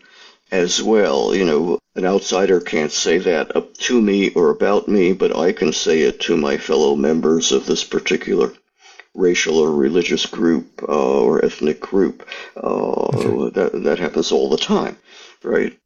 as well. An outsider can't say that up to me or about me, but I can say it to my fellow members of this particular racial or religious group or ethnic group. That happens all the time, right?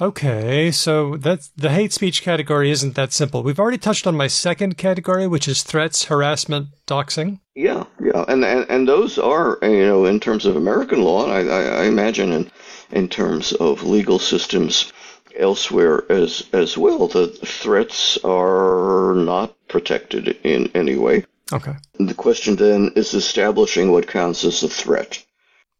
Okay, so that's the hate speech category isn't that simple. We've already touched on my second category, which is threats, harassment, doxing. Yeah, and those are, in terms of American law, and I imagine in terms of legal systems elsewhere as well, the threats are not protected in any way. Okay. The question then is establishing what counts as a threat.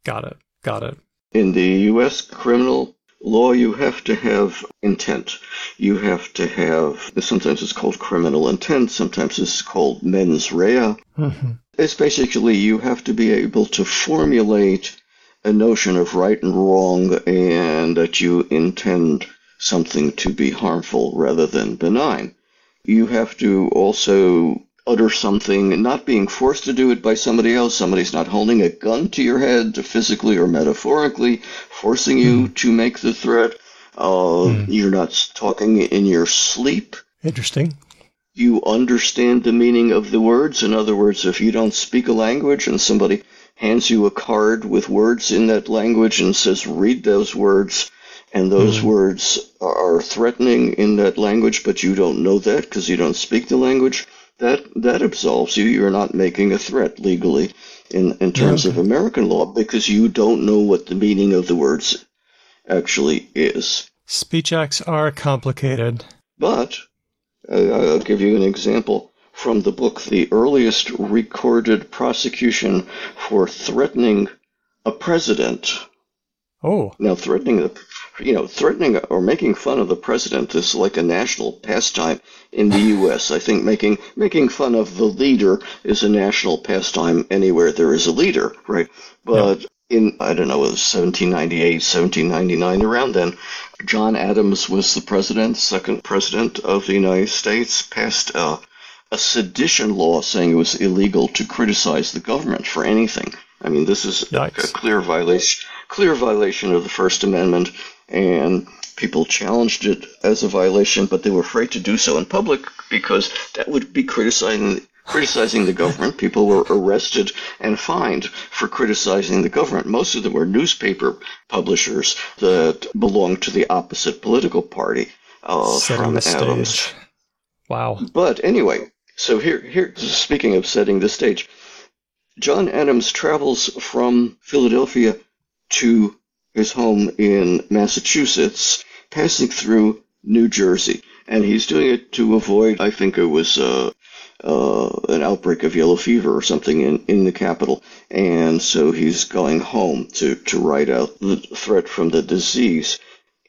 Got it. In the U.S. criminal law, you have to have intent. You have to have, sometimes it's called criminal intent, sometimes it's called mens rea. Mm-hmm. It's basically you have to be able to formulate a notion of right and wrong and that you intend something to be harmful rather than benign. You have to also utter something, not being forced to do it by somebody else. Somebody's not holding a gun to your head, physically or metaphorically, forcing you to make the threat. You're not talking in your sleep. Interesting. You understand the meaning of the words. In other words, if you don't speak a language and somebody hands you a card with words in that language and says, read those words, and those words are threatening in that language, but you don't know that because you don't speak the language, that absolves you. You're not making a threat legally in terms of American law because you don't know what the meaning of the words actually is. Speech acts are complicated. But I'll give you an example from the book. The earliest recorded prosecution for threatening a president. Oh. Now, threatening or making fun of the president is like a national pastime in the U.S. I think making fun of the leader is a national pastime anywhere there is a leader, right? But in, I don't know, it was 1798, 1799, around then, John Adams was the president, second president of the United States, passed a sedition law saying it was illegal to criticize the government for anything. I mean, this is a clear violation of the First Amendment, and people challenged it as a violation, but they were afraid to do so in public because that would be criticizing the government. People were arrested and fined for criticizing the government. Most of them were newspaper publishers that belonged to the opposite political party from Adams. Wow. But anyway, so here, speaking of setting the stage, John Adams travels from Philadelphia to his home in Massachusetts, passing through New Jersey. And he's doing it to avoid, I think it was an outbreak of yellow fever or something in the capital. And so he's going home to ride out the threat from the disease.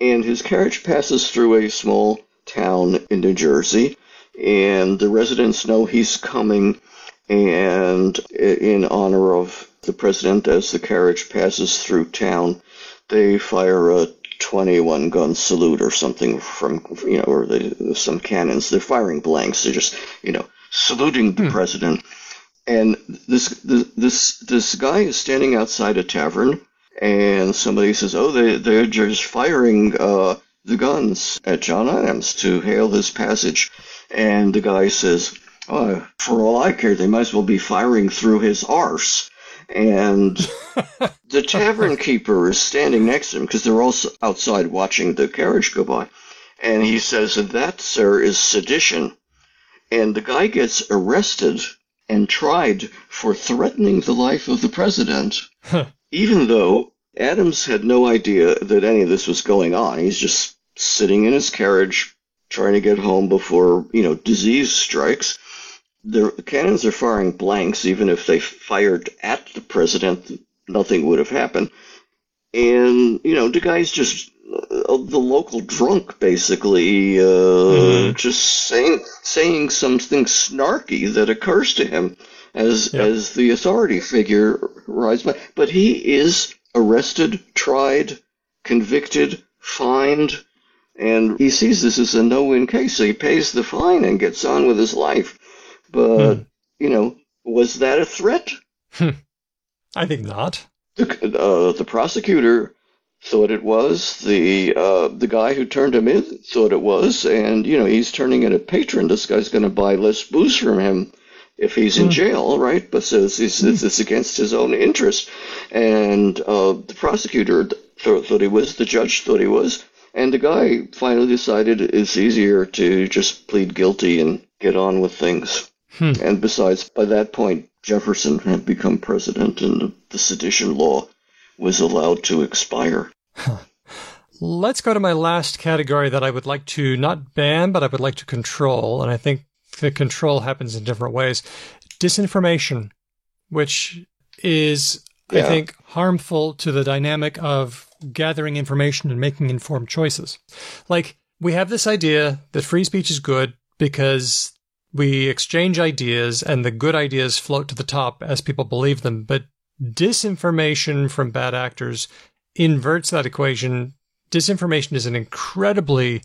And his carriage passes through a small town in New Jersey, and the residents know he's coming. And in honor of the president, as the carriage passes through town, they fire a 21-gun salute or something from, or some cannons. They're firing blanks. They're just, saluting the president. And this guy is standing outside a tavern, and somebody says, "Oh, they're just firing the guns at John Adams to hail his passage." And the guy says, "Oh, for all I care, they might as well be firing through his arse." And the tavern keeper is standing next to him because they're also outside watching the carriage go by. And he says, "That, sir, is sedition." And the guy gets arrested and tried for threatening the life of the president, even though Adams had no idea that any of this was going on. He's just sitting in his carriage trying to get home before, disease strikes. The cannons are firing blanks. Even if they fired at the president, nothing would have happened. And, the guy's just the local drunk, basically, just saying something snarky that occurs to him as the authority figure rides by. But he is arrested, tried, convicted, fined, and he sees this as a no-win case, so he pays the fine and gets on with his life. But, was that a threat? I think not. The prosecutor thought it was. The guy who turned him in thought it was. And, he's turning in a patron. This guy's going to buy less booze from him if he's in jail, right? But says it's against his own interest. And the prosecutor thought he was. The judge thought he was. And the guy finally decided it's easier to just plead guilty and get on with things. And besides, by that point, Jefferson had become president and the sedition law was allowed to expire. Let's go to my last category that I would like to not ban, but I would like to control. And I think the control happens in different ways. Disinformation, which is, I think, harmful to the dynamic of gathering information and making informed choices. Like, we have this idea that free speech is good because we exchange ideas and the good ideas float to the top as people believe them. But disinformation from bad actors inverts that equation. Disinformation is an incredibly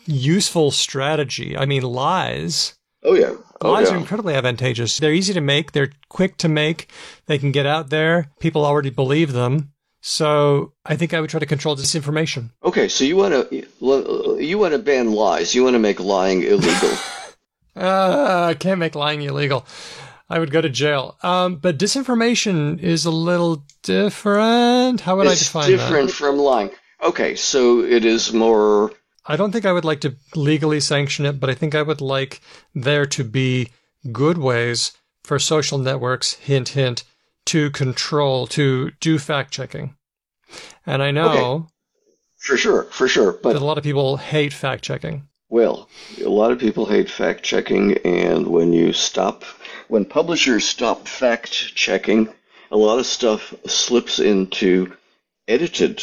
useful strategy. I mean, lies. Oh, yeah. Lies are incredibly advantageous. They're easy to make. They're quick to make. They can get out there. People already believe them. So I think I would try to control disinformation. Okay, so you want to ban lies. You want to make lying illegal. I can't make lying illegal. I would go to jail. But disinformation is a little different. How would I define that? It's different from lying. Okay, so it is more... I don't think I would like to legally sanction it, but I think I would like there to be good ways for social networks, hint, hint, to control, to do fact-checking. And I know... Okay. For sure. But that a lot of people hate fact-checking. Well, a lot of people hate fact-checking, and when publishers stop fact-checking, a lot of stuff slips into edited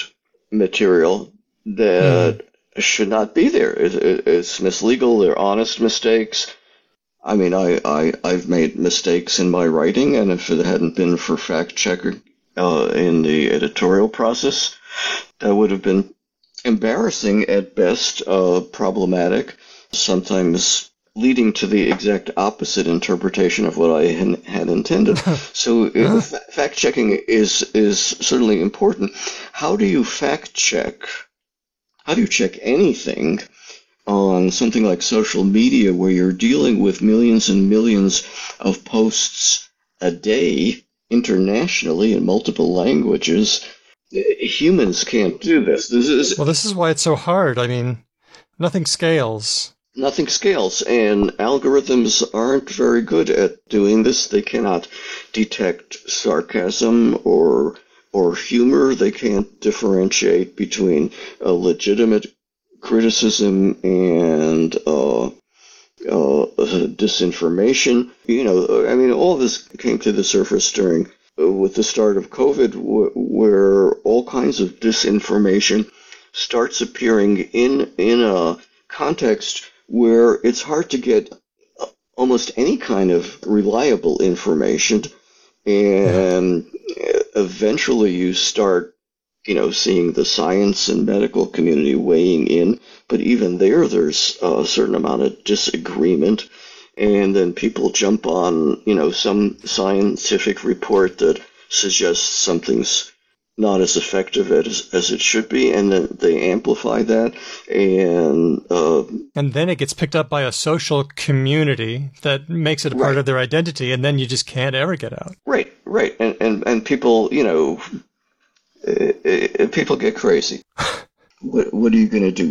material that should not be there. It's mislegal. They're honest mistakes. I mean, I've made mistakes in my writing, and if it hadn't been for fact-checking in the editorial process, that would have been embarrassing at best, problematic, sometimes leading to the exact opposite interpretation of what I had intended. So fact-checking is certainly important. How do you fact-check? How do you check anything on something like social media where you're dealing with millions and millions of posts a day internationally in multiple languages? Humans can't do this. Well, this is why it's so hard. I mean, nothing scales. Nothing scales, and algorithms aren't very good at doing this. They cannot detect sarcasm or humor. They can't differentiate between a legitimate criticism and disinformation. You know, I mean, all of this came to the surface with the start of COVID, where all kinds of disinformation starts appearing in a context where it's hard to get almost any kind of reliable information, and eventually you start, seeing the science and medical community weighing in, but even there's a certain amount of disagreement, and then people jump on, some scientific report that suggests something's not as effective as it should be, and then they amplify that, and then it gets picked up by a social community that makes it a part of their identity, and then you just can't ever get out. Right, and people, people get crazy. What are you going to do?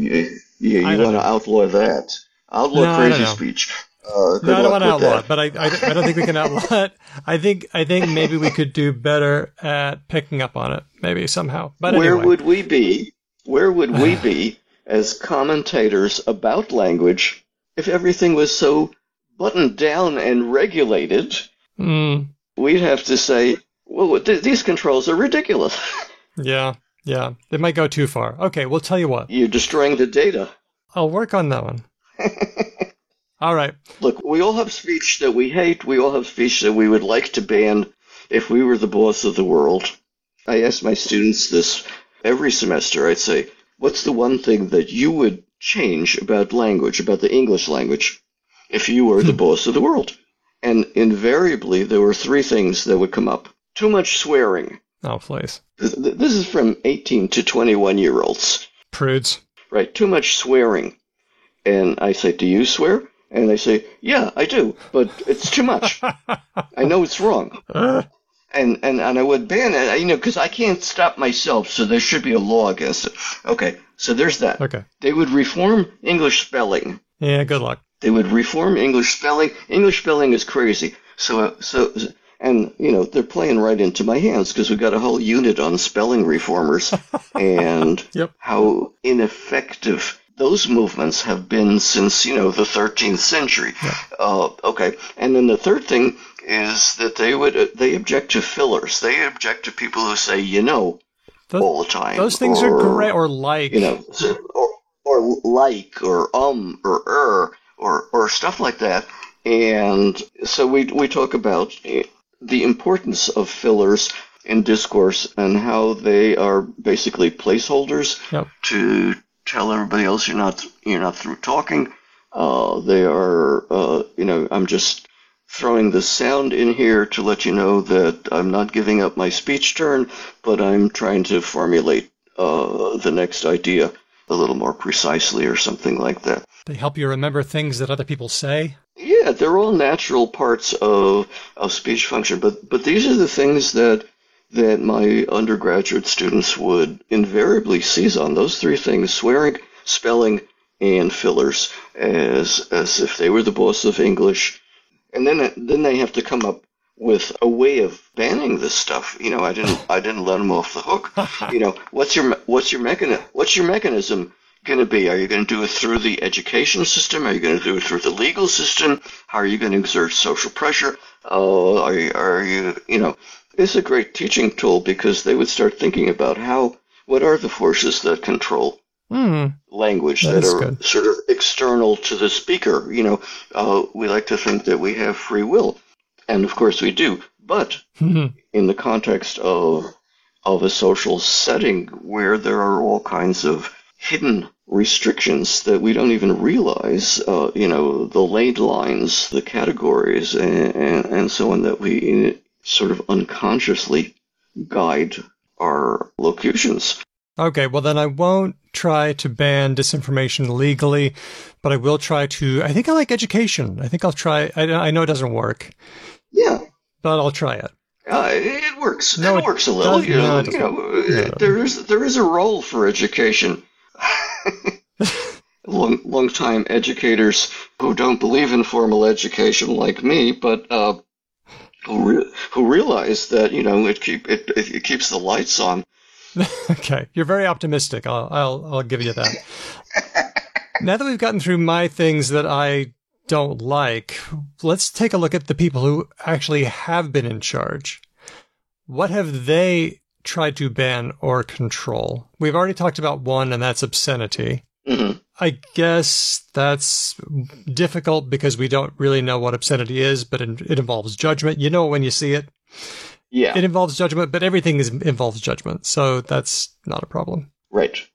You want to outlaw that? Outlaw crazy speech. No, I don't want to outlaw it, but I don't think we can outlaw it. I think maybe we could do better at picking up on it, maybe somehow. But Where anyway. would we be? Where would we be as commentators about language if everything was so buttoned down and regulated? We'd have to say, well, these controls are ridiculous. Yeah, they might go too far. Okay, we'll tell you what. You're destroying the data. I'll work on that one. All right. Look, we all have speech that we hate. We all have speech that we would like to ban if we were the boss of the world. I ask my students this every semester. I'd say, what's the one thing that you would change about language, about the English language, if you were the boss of the world? And invariably, there were three things that would come up. Too much swearing. Oh, please. This is from 18 to 21-year-olds. Prudes. Right, too much swearing. And I say, do you swear? And they say, yeah, I do, but it's too much. I know it's wrong. And I would ban it, you know, because I can't stop myself, so there should be a law against it. Okay, so there's that. Okay. They would reform English spelling. Yeah, good luck. They would reform English spelling. English spelling is crazy. And, you know, they're playing right into my hands because we've got a whole unit on spelling reformers and how ineffective those movements have been since, you know, the 13th century. Yep. Okay. And then the third thing is that they object to fillers. They object to people who say, you know, all the time. Those things are great, or like. You know, or like, or or stuff like that. And so we talk about the importance of fillers in discourse and how they are basically placeholders to tell everybody else you're not through talking. They are, you know, I'm just throwing the sound in here to let you know that I'm not giving up my speech turn, but I'm trying to formulate the next idea a little more precisely or something like that. They help you remember things that other people say? Yeah, they're all natural parts of speech function, but these are the things that my undergraduate students would invariably seize on. Those three things: swearing, spelling, and fillers, as if they were the boss of English. And then they have to come up with a way of banning this stuff. You know, I didn't let them off the hook. You know, what's your mechanism going to be? Are you going to do it through the education system? Are you going to do it through the legal system? How are you going to exert social pressure? Are you, you know, it's a great teaching tool because they would start thinking about what are the forces that control language that are good, sort of external to the speaker. You know, we like to think that we have free will, and of course we do, but in the context of a social setting where there are all kinds of hidden restrictions that we don't even realize, you know, the laid lines, the categories, and so on, that we sort of unconsciously guide our locutions. Okay, well then I won't try to ban disinformation legally, but I will try to. I think I like education. I think I'll try. I know it doesn't work. Yeah. But I'll try it. It works. No, it works a little. There is a role for education. Long-time educators who don't believe in formal education like me, but who realize that, you know, it keeps the lights on. Okay, you're very optimistic. I'll give you that. Now that we've gotten through my things that I don't like, let's take a look at the people who actually have been in charge. What have they tried to ban or control? We've already talked about one, and that's obscenity. Mm-hmm. I guess that's difficult because we don't really know what obscenity is, but it involves judgment. You know when you see it. Yeah. It involves judgment, but everything involves judgment, so that's not a problem. Right.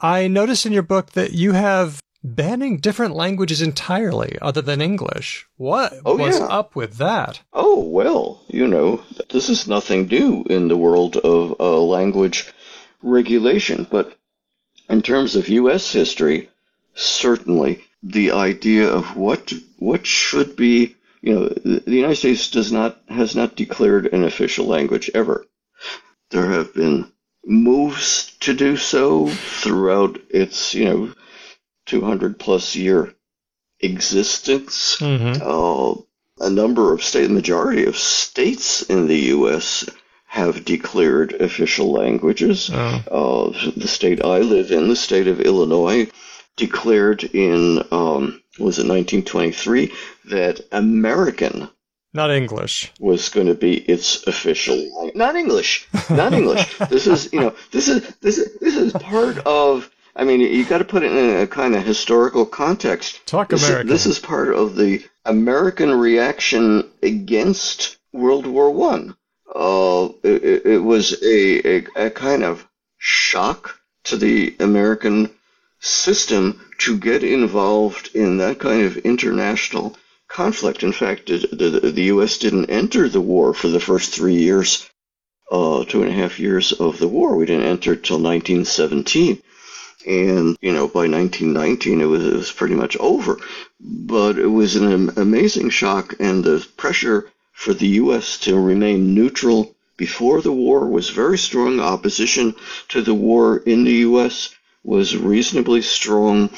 I noticed in your book that you have banning different languages entirely other than English. What was up with that? Oh, well, you know, this is nothing new in the world of language regulation, but in terms of U.S. history, certainly the idea of what should be, you know, the United States has not declared an official language ever. There have been moves to do so throughout its, you know, 200-plus year existence. Mm-hmm. A number of the majority of states in the U.S. have declared official languages. Oh. The state I live in, the state of Illinois, declared in, was it 1923, that American, not English, was going to be its official language. Not English. This is, you know, this is part of. I mean, you got to put it in a kind of historical context. Talk American. This is part of the American reaction against World War I. It was a kind of shock to the American system to get involved in that kind of international conflict. In fact, the U.S. didn't enter the war for the first 3 years, 2.5 years of the war. We didn't enter till 1917. And, you know, by 1919, it was pretty much over. But it was an amazing shock, and the pressure for the U.S. to remain neutral before the war was very strong. Opposition to the war in the U.S. was reasonably strong.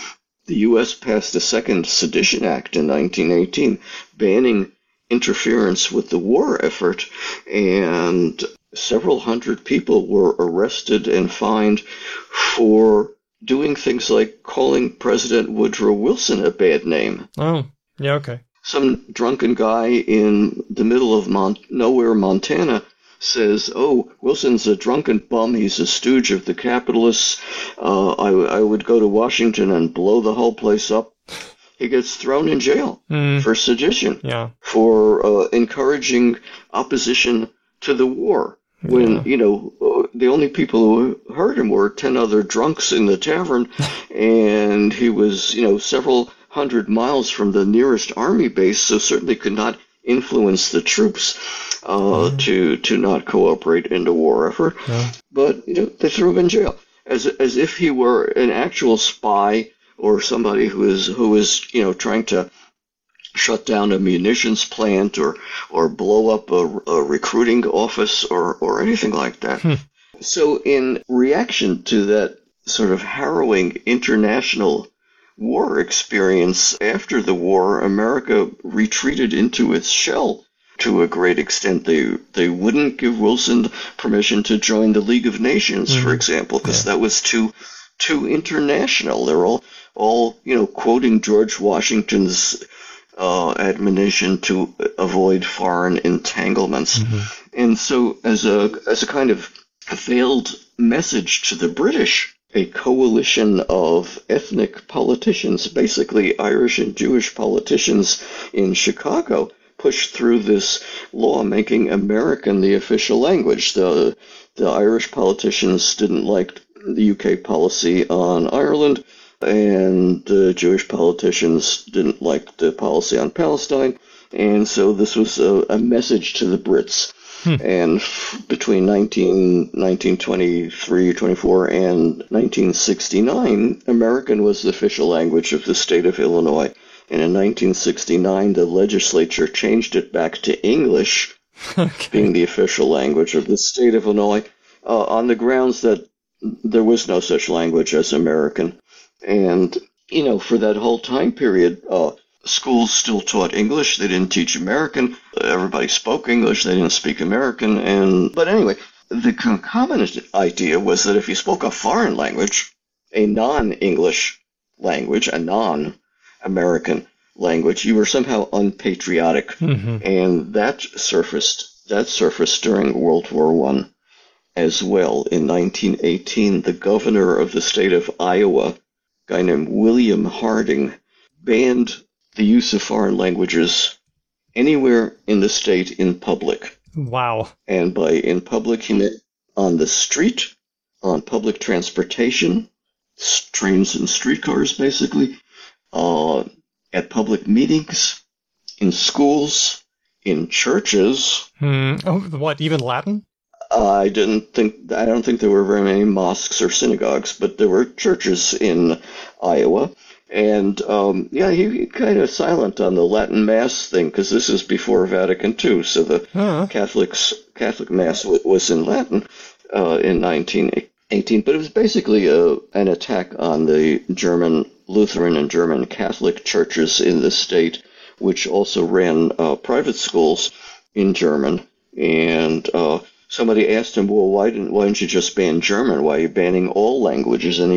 The U.S. passed the Second Sedition Act in 1918, banning interference with the war effort, and several hundred people were arrested and fined for doing things like calling President Woodrow Wilson a bad name. Oh, yeah, okay. Some drunken guy in the middle of nowhere, Montana, says, "Oh, Wilson's a drunken bum. He's a stooge of the capitalists. I would go to Washington and blow the whole place up." He gets thrown in jail for sedition, for encouraging opposition to the war. When, the only people who heard him were 10 other drunks in the tavern, and he was, several hundred miles from the nearest army base, so certainly could not influence the troops to not cooperate in the war effort. Yeah. But, they threw him in jail as if he were an actual spy or somebody who is trying to shut down a munitions plant or blow up a recruiting office or anything like that. So in reaction to that sort of harrowing international war experience after the war, America retreated into its shell to a great extent. They wouldn't give Wilson permission to join the League of Nations, for example, because that was too international. They're all quoting George Washington's admonition to avoid foreign entanglements. And so as a kind of veiled message to the British, a coalition of ethnic politicians, basically Irish and Jewish politicians in Chicago, pushed through this law making American the official language. The Irish politicians didn't like the UK policy on Ireland, and the Jewish politicians didn't like the policy on Palestine, and so this was a message to the Brits. And between 1923, 24, and 1969, American was the official language of the state of Illinois. And in 1969, the legislature changed it back to English, being the official language of the state of Illinois, on the grounds that there was no such language as American. And, for that whole time period, schools still taught English. They didn't teach American. Everybody spoke English. They didn't speak American. But anyway, the concomitant idea was that if you spoke a foreign language, a non-English language, a non-American language, you were somehow unpatriotic. And that surfaced during World War I as well. In 1918, the governor of the state of Iowa, a guy named William Harding, banned the use of foreign languages anywhere in the state in public. Wow. And by in public, he meant on the street, on public transportation, trains and streetcars, basically, at public meetings, in schools, in churches. Oh, what, even Latin? I don't think there were very many mosques or synagogues, but there were churches in Iowa. And, he kind of silent on the Latin Mass thing, because this is before Vatican II, so the Catholic Mass was in Latin in 1918. But it was basically an attack on the German Lutheran and German Catholic churches in the state, which also ran private schools in German. And somebody asked him, well, why didn't you just ban German? Why are you banning all languages? And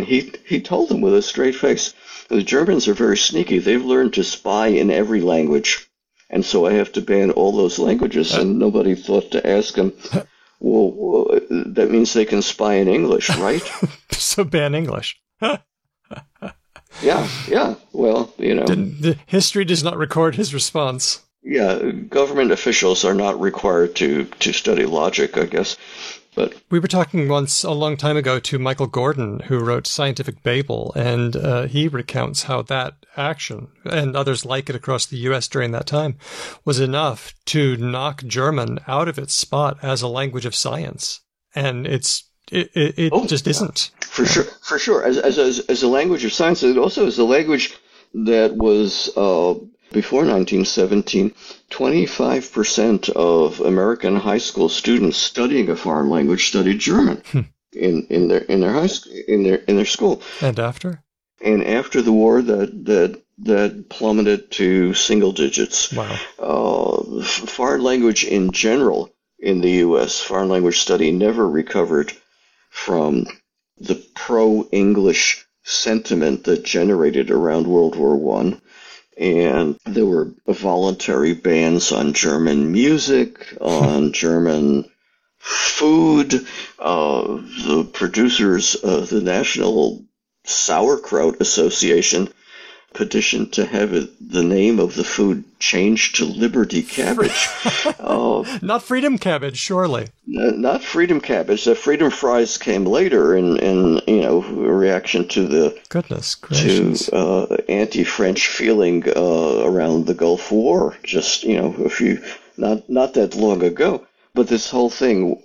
he told them with a straight face, the Germans are very sneaky. They've learned to spy in every language. And so I have to ban all those languages. And nobody thought to ask him, well, that means they can spy in English, right? So ban English. Yeah. Well, History does not record his response. Yeah, government officials are not required to study logic, I guess. But we were talking once a long time ago to Michael Gordon, who wrote Scientific Babel, and he recounts how that action, and others like it across the U.S. during that time, was enough to knock German out of its spot as a language of science. And it just isn't. For sure. As a language of science, it also is a language that was before 1917, 25% of American high school students studying a foreign language studied German in their high school, in their school. And after? And after the war, that plummeted to single digits. Wow. Foreign language in general in the U.S., foreign language study never recovered from the pro-English sentiment that generated around World War I. And there were voluntary bans on German music, on German food. The producers of the National Sauerkraut Association petitioned to have the name of the food changed to Liberty Cabbage. Not Freedom Cabbage, surely. Not Freedom Cabbage. The Freedom Fries came later in a reaction to the goodness gracious anti-French feeling around the Gulf War. Just not that long ago. But this whole thing,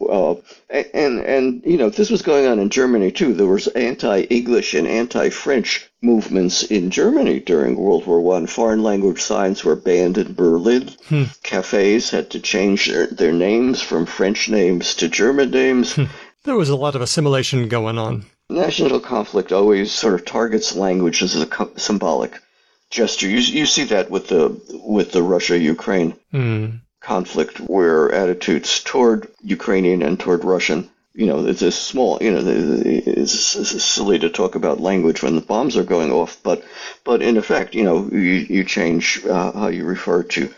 and this was going on in Germany too. There was anti-English and anti-French movements in Germany during World War I. Foreign language signs were banned in Berlin. Cafes had to change their names from French names to German names. There was a lot of assimilation going on. National conflict always sort of targets language as a symbolic gesture. You see that with the Russia-Ukraine conflict, where attitudes toward Ukrainian and toward Russian, it's a small, it's silly to talk about language when the bombs are going off, but in effect, you change how you refer to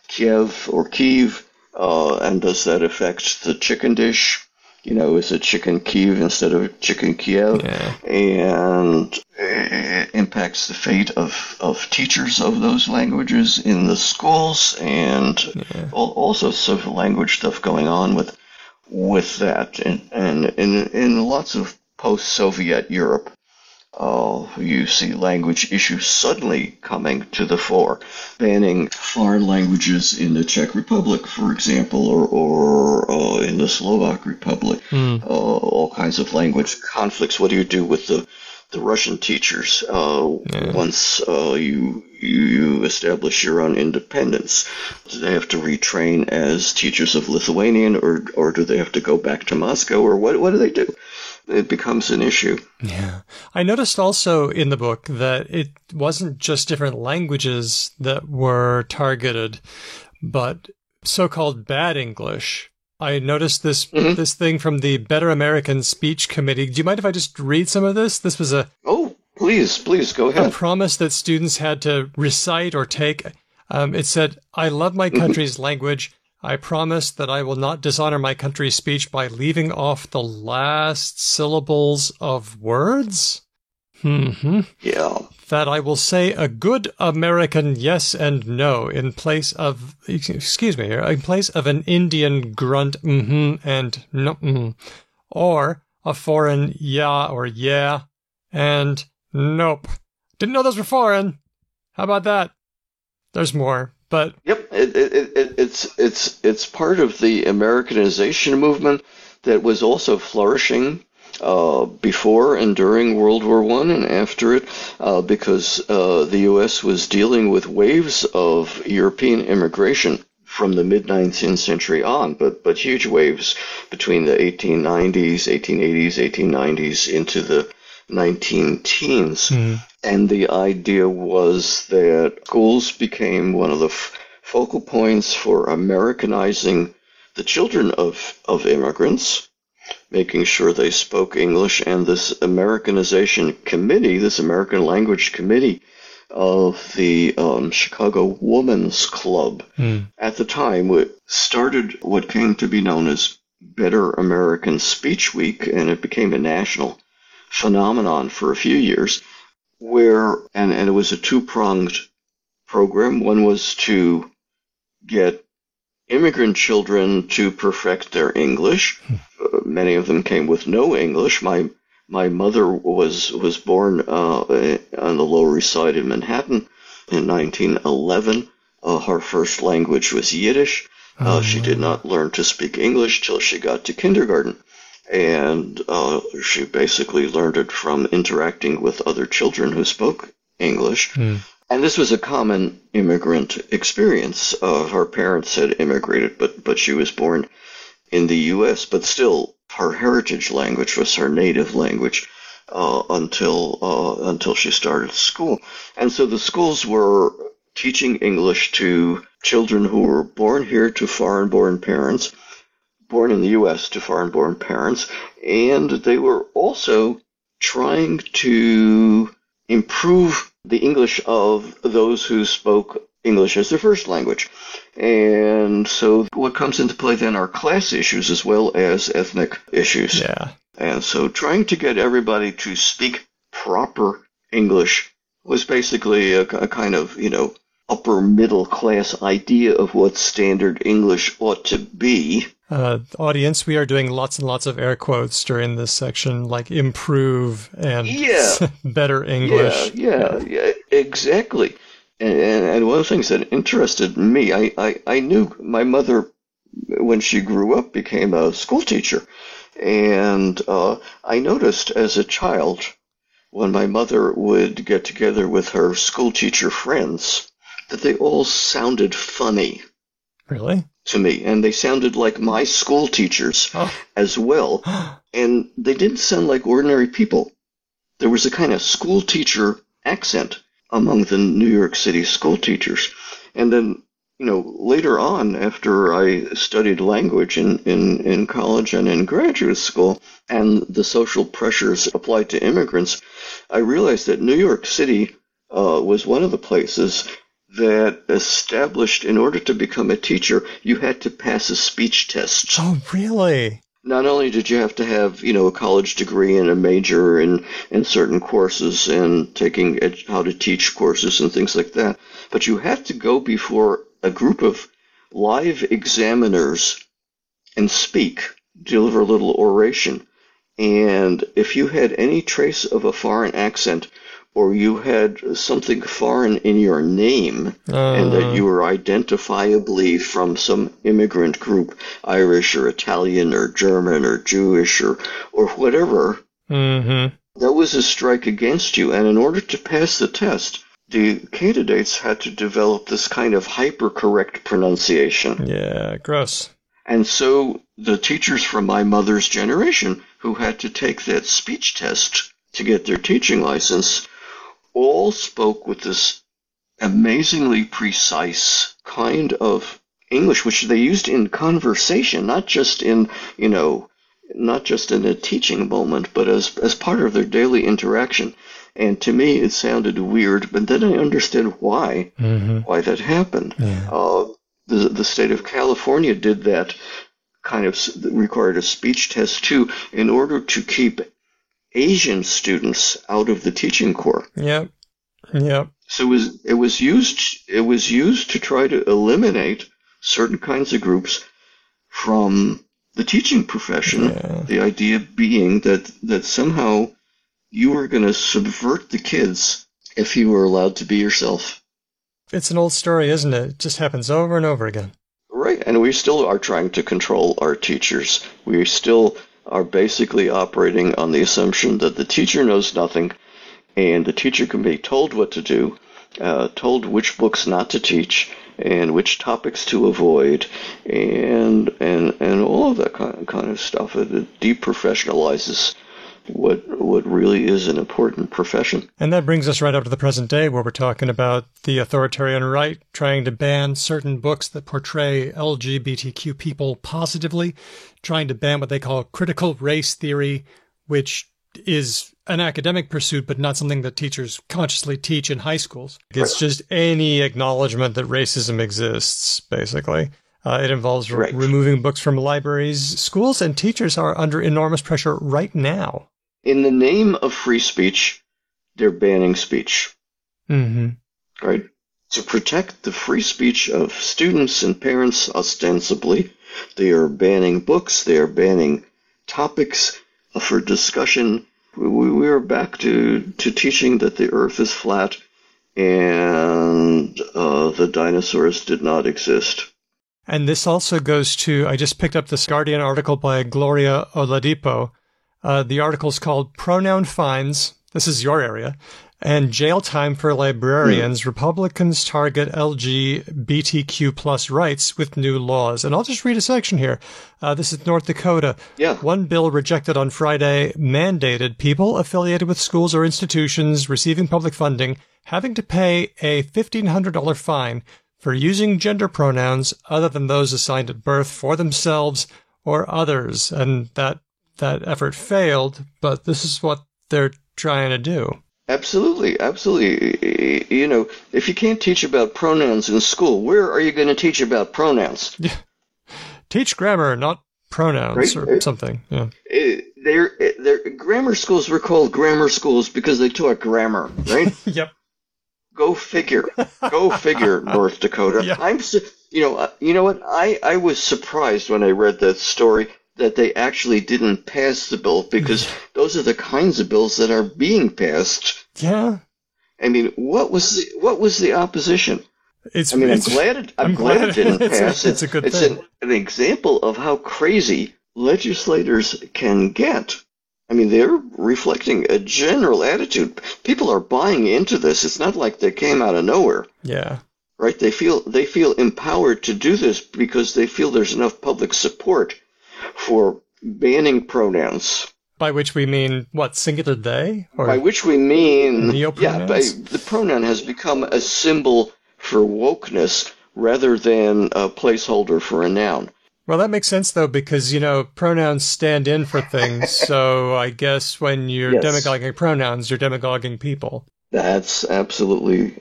Kiev or Kyiv, and does that affect the chicken dish? Is it chicken Kyiv instead of chicken Kiev? Yeah. And it impacts the fate of teachers of those languages in the schools, and all sorts of language stuff going on with that. And in lots of post-Soviet Europe, you see language issues suddenly coming to the fore, banning foreign languages in the Czech Republic, for example, or in the Slovak Republic, all kinds of language conflicts. What do you do with the Russian teachers once you establish your own independence? Do they have to retrain as teachers of Lithuanian, or do they have to go back to Moscow, or what do they do? It becomes an issue. Yeah. I noticed also in the book that it wasn't just different languages that were targeted, but so-called bad English. I noticed this thing from the Better American Speech Committee. Do you mind if I just read some of this? This was Oh, please, go ahead. A promise that students had to recite or take. It said, "I love my country's language. I promise that I will not dishonor my country's speech by leaving off the last syllables of words." Yeah. That I will say a good American yes and no in place of, in place of an Indian grunt and no, or a foreign yeah or yeah and nope. Didn't know those were foreign. How about that? There's more, but yep, it's part of the Americanization movement that was also flourishing before and during World War I and after it, because the U.S. was dealing with waves of European immigration from the mid-19th century on, but huge waves between the 1880s, 1890s into the 19-teens. And the idea was that schools became one of the focal points for Americanizing the children of immigrants, making sure they spoke English. And this Americanization committee, this American language committee of the Chicago Women's Club, at the time started what came to be known as Better American Speech Week, and it became a national phenomenon for a few years, and it was a two-pronged program. One was to get immigrant children to perfect their English. Many of them came with no English. My mother was born on the Lower East Side in Manhattan in 1911. Her first language was Yiddish. She did not learn to speak English till she got to kindergarten. And she basically learned it from interacting with other children who spoke English. And this was a common immigrant experience. Her parents had immigrated, but she was born in the U.S., but still her heritage language was her native language until she started school. And so the schools were teaching English to children who were born here to foreign-born parents, born in the U.S. to foreign-born parents, and they were also trying to improve the English of those who spoke English as their first language. And so what comes into play then are class issues as well as ethnic issues. Yeah. And so trying to get everybody to speak proper English was basically a kind of, upper middle class idea of what standard English ought to be. Audience, we are doing lots and lots of air quotes during this section, like improve and better English. Yeah, exactly. And one of the things that interested me, I knew my mother, when she grew up, became a school teacher. And I noticed as a child, when my mother would get together with her school teacher friends, that they all sounded funny. Really? To me. And they sounded like my school teachers as well. And they didn't sound like ordinary people. There was a kind of school teacher accent among the New York City school teachers. And then, later on, after I studied language in college and in graduate school, and the social pressures applied to immigrants, I realized that New York City was one of the places that established, in order to become a teacher, you had to pass a speech test. Oh, really? Not only did you have to have, a college degree and a major in certain courses and taking how to teach courses and things like that, but you had to go before a group of live examiners and speak, deliver a little oration. And if you had any trace of a foreign accent, or you had something foreign in your name, and that you were identifiably from some immigrant group, Irish or Italian or German or Jewish or whatever, that was a strike against you. And in order to pass the test, the candidates had to develop this kind of hyper-correct pronunciation. Yeah, gross. And so the teachers from my mother's generation, who had to take that speech test to get their teaching license, all spoke with this amazingly precise kind of English, which they used in conversation, not just in a teaching moment, but as part of their daily interaction. And to me, it sounded weird, but then I understood why that happened. Yeah. The state of California did that, kind of required a speech test too, in order to keep Asian students out of the teaching corps. Yep. So it was used to try to eliminate certain kinds of groups from the teaching profession. Yeah. The idea being that somehow you were going to subvert the kids if you were allowed to be yourself. It's an old story, isn't it? It just happens over and over again. Right, and we still are trying to control our teachers. We still are basically operating on the assumption that the teacher knows nothing, and the teacher can be told what to do, told which books not to teach, and which topics to avoid, and all of that kind of stuff. It deprofessionalizes what really is an important profession. And that brings us right up to the present day, where we're talking about the authoritarian right trying to ban certain books that portray LGBTQ people positively, trying to ban what they call critical race theory, which is an academic pursuit, but not something that teachers consciously teach in high schools. It's just any acknowledgement that racism exists, basically. It involves removing books from libraries. Schools and teachers are under enormous pressure right now. In the name of free speech, they're banning speech. Right? To protect the free speech of students and parents, ostensibly, they are banning books, they are banning topics for discussion. We are back to teaching that the earth is flat and the dinosaurs did not exist. And this also goes to, I just picked up this Guardian article by Gloria Oladipo. The article's called Pronoun Fines. This is your area. And jail time for librarians. Republicans target LGBTQ plus rights with new laws. And I'll just read a section here. This is North Dakota. Yeah. One bill rejected on Friday mandated people affiliated with schools or institutions receiving public funding having to pay a $1,500 fine for using gender pronouns other than those assigned at birth for themselves or others. And that effort failed, but this is what they're trying to do. Absolutely. You know, if you can't teach about pronouns in school, where are you going to teach about pronouns? Yeah. Teach grammar, not pronouns, right? Or something. Yeah. Grammar schools were called grammar schools because they taught grammar, right? Yep. Go figure, North Dakota. Yeah. You know what? I was surprised when I read that story that they actually didn't pass the bill, because those are the kinds of bills that are being passed. Yeah. I mean, what was the opposition? I'm glad it didn't pass. It's a good thing. An example of how crazy legislators can get. I mean, they're reflecting a general attitude. People are buying into this. It's not like they came out of nowhere. Yeah. Right? They feel empowered to do this because they feel there's enough public support for banning pronouns. By which we mean, what, singular they? Or by which we mean, neopronouns? The pronoun has become a symbol for wokeness rather than a placeholder for a noun. Well, that makes sense, though, because, pronouns stand in for things. So I guess when you're demagoguing pronouns, you're demagoguing people. That's absolutely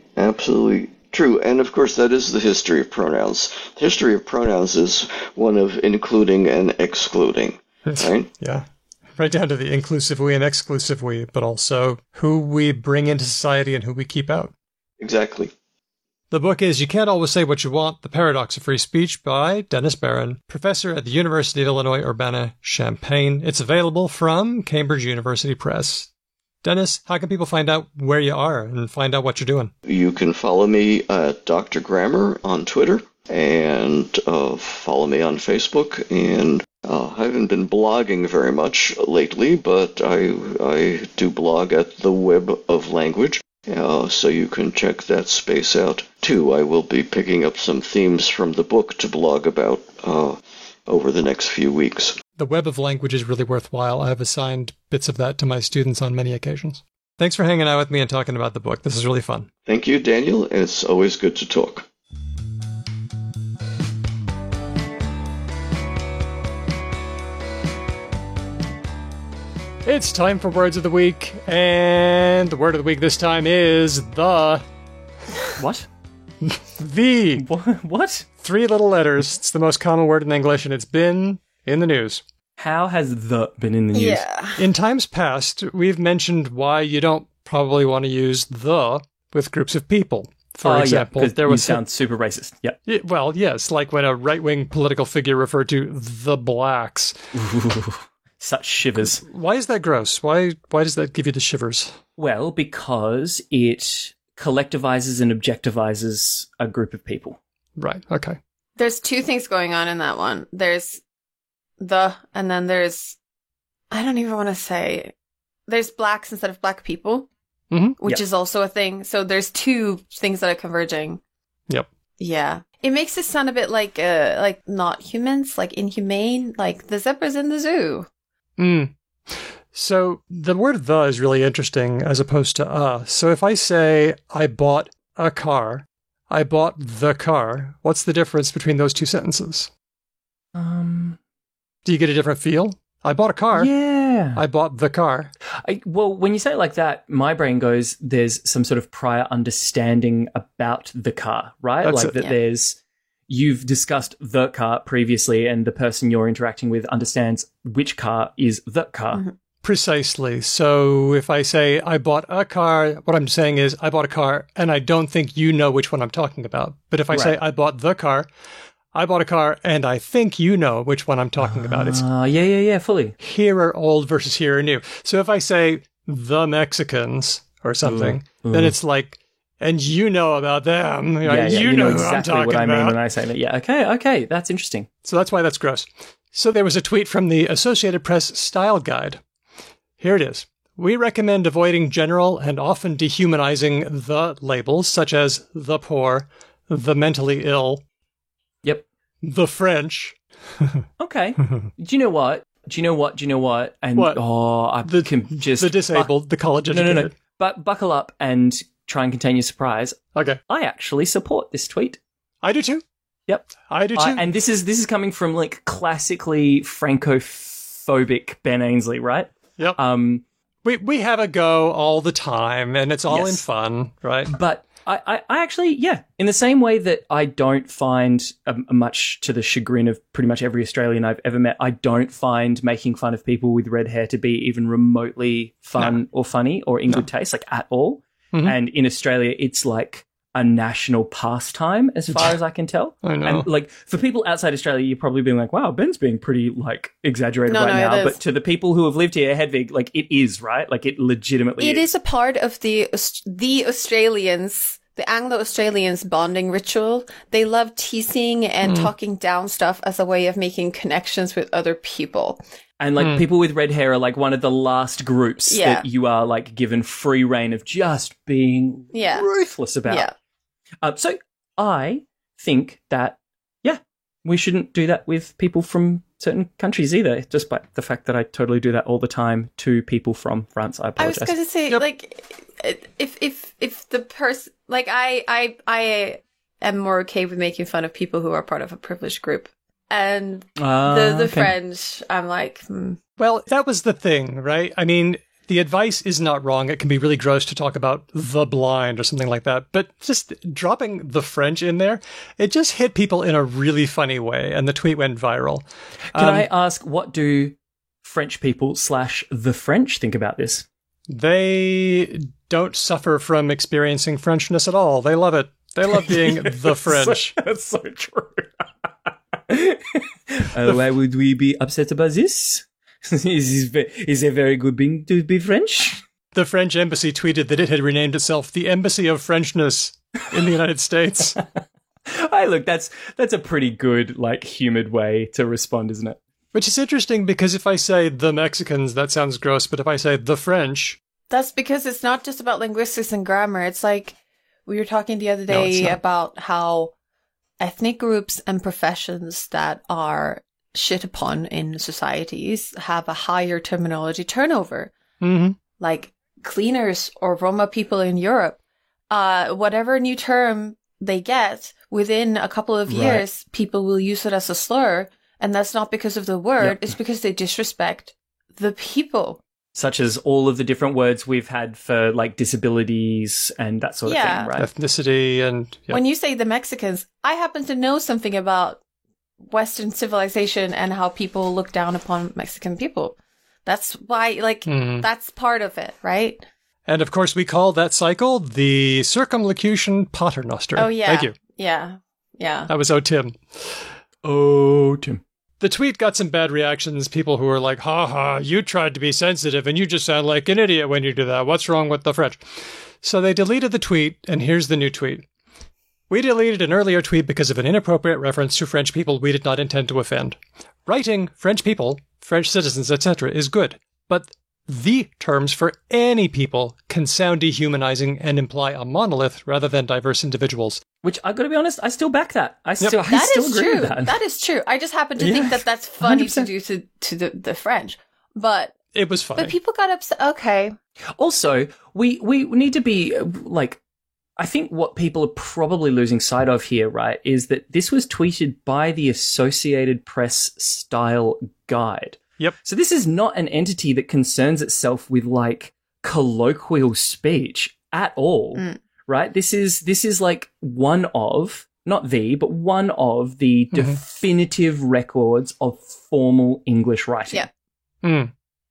true. And, of course, that is the history of pronouns. The history of pronouns is one of including and excluding, right? Yeah. Right down to the inclusive we and exclusive we, but also who we bring into society and who we keep out. Exactly. The book is You Can't Always Say What You Want, The Paradox of Free Speech by Dennis Barron, professor at the University of Illinois Urbana-Champaign. It's available from Cambridge University Press. Dennis, how can people find out where you are and find out what you're doing? You can follow me at Dr. Grammar on Twitter and follow me on Facebook. And I haven't been blogging very much lately, but I do blog at the Web of Language. So you can check that space out, too. I will be picking up some themes from the book to blog about over the next few weeks. The Web of Language is really worthwhile. I've assigned bits of that to my students on many occasions. Thanks for hanging out with me and talking about the book. This is really fun. Thank you, Daniel. It's always good to talk. It's time for Words of the Week, and the word of the week this time is the... What? The. What? 3 little letters. It's the most common word in English, and it's been in the news. How has the been in the news? Yeah. In times past, we've mentioned why you don't probably want to use the with groups of people. For example, there was sounds super racist. Yep. Well, yes, like when a right-wing political figure referred to the blacks. Ooh. Such shivers. Why is that gross? Why does that give you the shivers? Well, because it collectivizes and objectivizes a group of people. Right, okay. There's 2 things going on in that one. There's the, and then there's, I don't even want to say, there's blacks instead of black people, which is also a thing. So there's 2 things that are converging. Yep. Yeah. It makes it sound a bit like not humans, like inhumane, like the zebras in the zoo. So the word the is really interesting as opposed to So if I say I bought a car, I bought the car, what's the difference between those 2 sentences? Do you get a different feel? I bought a car. Yeah. I bought the car. Well, when you say it like that, my brain goes, there's some sort of prior understanding about the car, right? That's like that you've discussed the car previously and the person you're interacting with understands which car is the car. Mm-hmm. Precisely. So if I say I bought a car, what I'm saying is I bought a car and I don't think you know which one I'm talking about. But if I say I bought the car, I bought a car and I think you know which one I'm talking about. It's fully. Here are old versus here are new. So if I say the Mexicans or something, then it's like, and you know about them. You know exactly who I'm what I talking mean about. when I say that. Yeah, okay, that's interesting. So that's why that's gross. So there was a tweet from the Associated Press Style Guide. Here it is. We recommend avoiding general and often dehumanizing the labels, such as the poor, the mentally ill, Yep. the French. Okay. Do you know what? And What? I can just The disabled, the college educated. No. But buckle up and try and contain your surprise. Okay. I actually support this tweet. I do too. Yep. I do too. And this is coming from like classically Francophobic Ben Ainsley, right? Yep. We have a go all the time, and it's all in fun, right? But I actually, in the same way that I don't find, much to the chagrin of pretty much every Australian I've ever met, I don't find making fun of people with red hair to be even remotely fun or funny or in good taste, like at all. Mm-hmm. And in Australia, it's like a national pastime, as far as I can tell. I know. And like for people outside Australia, you're probably being like, "Wow, Ben's being pretty like exaggerated now." But to the people who have lived here, Hedvig, like it is right. Like it legitimately. It is a part of the Australians. The Anglo-Australians bonding ritual. They love teasing and talking down stuff as a way of making connections with other people. And like people with red hair are like one of the last groups that you are like given free reign of just being ruthless about. Yeah. So I think that, we shouldn't do that with people from certain countries either, despite the fact that I totally do that all the time to people from France. I apologize. I was going to say, like, if the person, like, I am more okay with making fun of people who are part of a privileged group. And the French, I'm like, Well, that was the thing, right? I mean, the advice is not wrong. It can be really gross to talk about the blind or something like that. But just dropping the French in there, it just hit people in a really funny way. And the tweet went viral. Can I ask, what do French people / the French think about this? They don't suffer from experiencing Frenchness at all. They love it. They love being the French. That's so true. Why would we be upset about this? Is it very good being to be French? The French embassy tweeted that it had renamed itself the Embassy of Frenchness in the United States. Hey, look, that's a pretty good, like, humoured way to respond, isn't it? Which is interesting because if I say the Mexicans, that sounds gross, but if I say the French... That's because it's not just about linguistics and grammar. It's like we were talking the other day about how ethnic groups and professions that are shit upon in societies have a higher terminology turnover. Mm-hmm. Like cleaners or Roma people in Europe, whatever new term they get, within a couple of years, people will use it as a slur. And that's not because of the word, it's because they disrespect the people. Such as all of the different words we've had for like disabilities and that sort of thing, right? Ethnicity and... Yeah. When you say the Mexicans, I happen to know something about Western civilization and how people look down upon Mexican people. That's why, like, that's part of it, right? And of course, we call that cycle the circumlocution paternoster. Oh, yeah. Thank you. Yeah. That was Tim. Tim. The tweet got some bad reactions. People who were like, you tried to be sensitive and you just sound like an idiot when you do that. What's wrong with the French? So they deleted the tweet, and here's the new tweet. We deleted an earlier tweet because of an inappropriate reference to French people we did not intend to offend. Writing French people, French citizens, etc. is good, but the terms for any people can sound dehumanizing and imply a monolith rather than diverse individuals. Which, I've got to be honest, I still back that. I still agree with that. That is true. I just happen to think that that's funny 100%. To do to the French. But it was funny. But people got upset. Okay. Also, we need to be, like, I think what people are probably losing sight of here, right, is that this was tweeted by the Associated Press style guide. Yep. So this is not an entity that concerns itself with, like, colloquial speech at all, right? This is like one of, not the, but one of the definitive records of formal English writing. Yeah.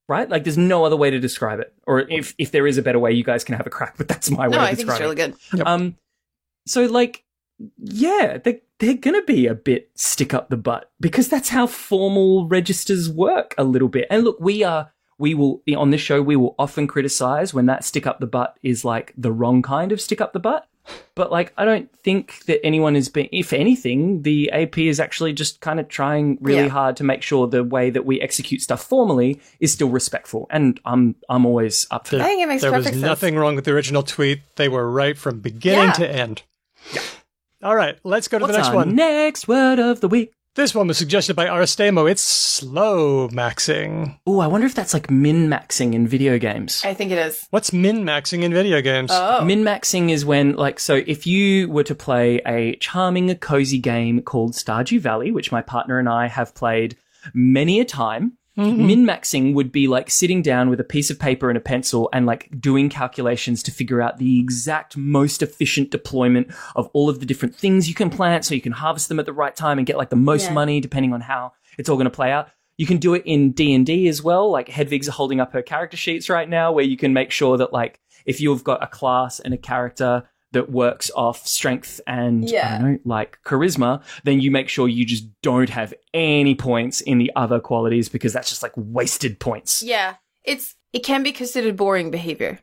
Right? Like, there's no other way to describe it. Or if there is a better way, you guys can have a crack, but that's my way of describing it. I think it's really good. Yep. So, like, yeah, they're going to be a bit stick up the butt because that's how formal registers work a little bit. And look, we will, on this show, we will often criticize when that stick up the butt is like the wrong kind of stick up the butt. But, like, I don't think that anyone has been, if anything, the AP is actually just kind of trying really hard to make sure the way that we execute stuff formally is still respectful. And I'm always up for that. I think it makes perfect sense. There was nothing wrong with the original tweet. They were right from beginning to end. Yeah. All right, let's go to the next What's our one. next word of the week? This one was suggested by Aristemo. It's slow maxing. Oh, I wonder if that's like min-maxing in video games. I think it is. What's min-maxing in video games? Oh. Min-maxing is when, like, so if you were to play a charming, cozy game called Stardew Valley, which my partner and I have played many a time, min-maxing would be like sitting down with a piece of paper and a pencil and like doing calculations to figure out the exact most efficient deployment of all of the different things you can plant so you can harvest them at the right time and get like the most money depending on how it's all going to play out. You can do it in D&D as well. Like Hedvig's holding up her character sheets right now where you can make sure that like if you've got a class and a character that works off strength and I don't know, like charisma, then you make sure you just don't have any points in the other qualities because that's just like wasted points. Yeah. It can be considered boring behavior.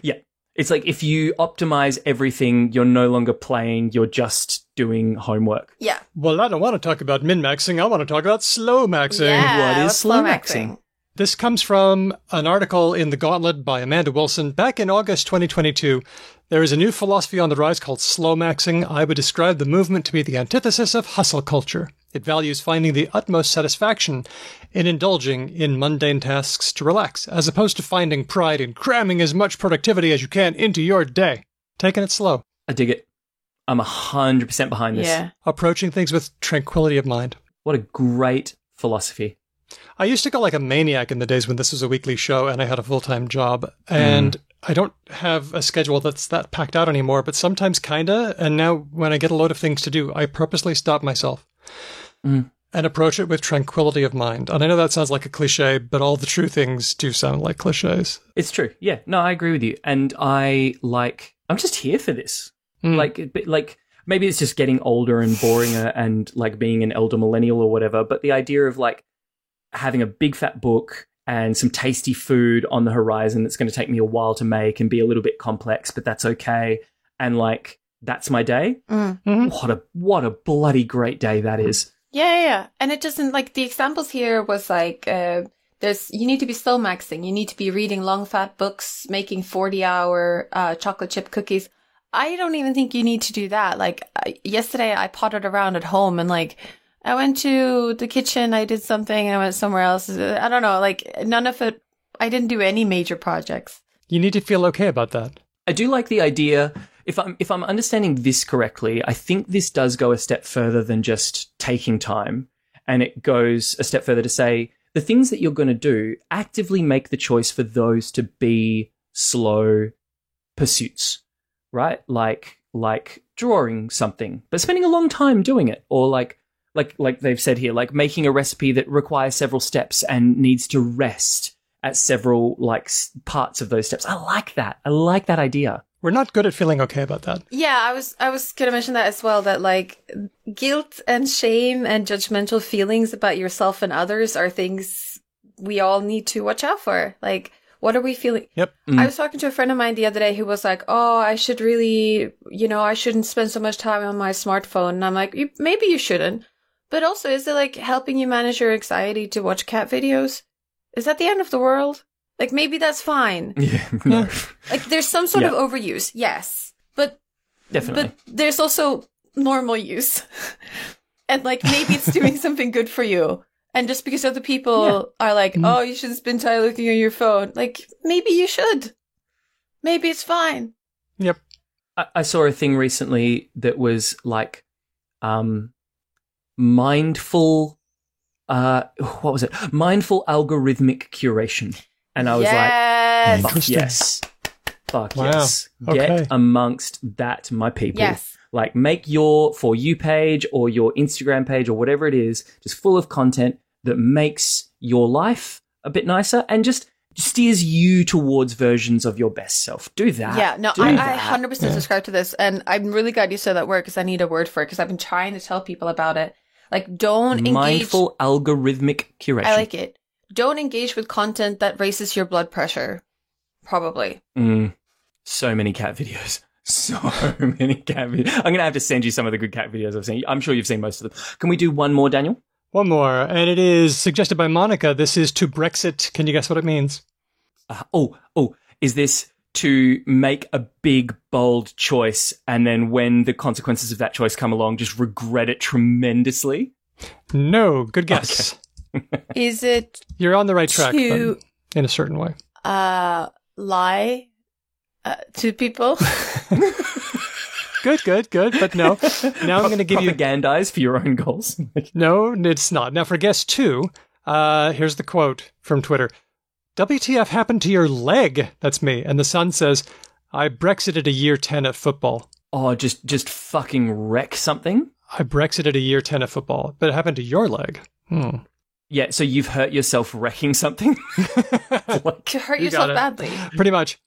Yeah. It's like if you optimize everything, you're no longer playing, you're just doing homework. Yeah. Well, I don't want to talk about min-maxing. I want to talk about slow maxing. Yeah, What is slow maxing? This comes from an article in The Gauntlet by Amanda Wilson. Back in August 2022, there is a new philosophy on the rise called slow maxing. I would describe the movement to be the antithesis of hustle culture. It values finding the utmost satisfaction in indulging in mundane tasks to relax, as opposed to finding pride in cramming as much productivity as you can into your day. Taking it slow. I dig it. I'm 100% behind this. Yeah. Approaching things with tranquility of mind. What a great philosophy. I used to go like a maniac in the days when this was a weekly show and I had a full-time job. And I don't have a schedule that's that packed out anymore, but sometimes kinda. And now when I get a load of things to do, I purposely stop myself and approach it with tranquility of mind. And I know that sounds like a cliche, but all the true things do sound like cliches. It's true. Yeah. No, I agree with you. And I'm just here for this. Like maybe it's just getting older and boring and like being an elder millennial or whatever. But the idea of like having a big fat book and some tasty food on the horizon that's going to take me a while to make and be a little bit complex, but that's okay. And like, that's my day. What a bloody great day that is. Yeah. And it doesn't, like, the examples here was like, you need to be slow maxing. You need to be reading long fat books, making 40-hour chocolate chip cookies. I don't even think you need to do that. Like, yesterday I pottered around at home and like, I went to the kitchen, I did something, and I went somewhere else. I don't know, like, none of it, I didn't do any major projects. You need to feel okay about that. I do like the idea, if I'm understanding this correctly, I think this does go a step further than just taking time. And it goes a step further to say, the things that you're going to do, actively make the choice for those to be slow pursuits, right? Like drawing something, but spending a long time doing it, or like they've said here, like making a recipe that requires several steps and needs to rest at several like parts of those steps. I like that. I like that idea. We're not good at feeling okay about that. Yeah, I was going to mention that as well, that like guilt and shame and judgmental feelings about yourself and others are things we all need to watch out for. Like, what are we feeling? Yep. I was talking to a friend of mine the other day who was like, oh, I should really, I shouldn't spend so much time on my smartphone. And I'm like, maybe you shouldn't. But also, is it like helping you manage your anxiety to watch cat videos? Is that the end of the world? Like, maybe that's fine. Yeah, no. Like, there's some sort of overuse, yes. But definitely. But there's also normal use. And like, maybe it's doing something good for you. And just because other people are like, oh, you shouldn't spend time looking at your phone. Like, maybe you should. Maybe it's fine. Yep. I saw a thing recently that was like, mindful, what was it? Mindful algorithmic curation. And I was like, fuck yes. Get amongst that, my people. Yes. Like, make your For You page or your Instagram page or whatever it is just full of content that makes your life a bit nicer and just steers you towards versions of your best self. Do that. Yeah, no, I 100% subscribe to this. And I'm really glad you said that word because I need a word for it because I've been trying to tell people about it. Like, don't engage. Mindful algorithmic curation. I like it. Don't engage with content that raises your blood pressure. Probably. So many cat videos. So many cat videos. I'm going to have to send you some of the good cat videos I've seen. I'm sure you've seen most of them. Can we do one more, Daniel? One more, and it is suggested by Monica. This is to Brexit. Can you guess what it means? Is this to make a big, bold choice, and then when the consequences of that choice come along, just regret it tremendously? No, good guess. Okay. Is it You're on the right track, but in a certain way. Lie to people? Good. But no. Now I'm going to give you... Propagandize for your own goals. No, it's not. Now for guess 2, here's the quote from Twitter. WTF happened to your leg? That's me. And the Sun says, I Brexited a year 10 at football. Oh, just fucking wreck something? I Brexited a year 10 at football, but it happened to your leg. Yeah, so you've hurt yourself wrecking something? To hurt yourself badly. Pretty much.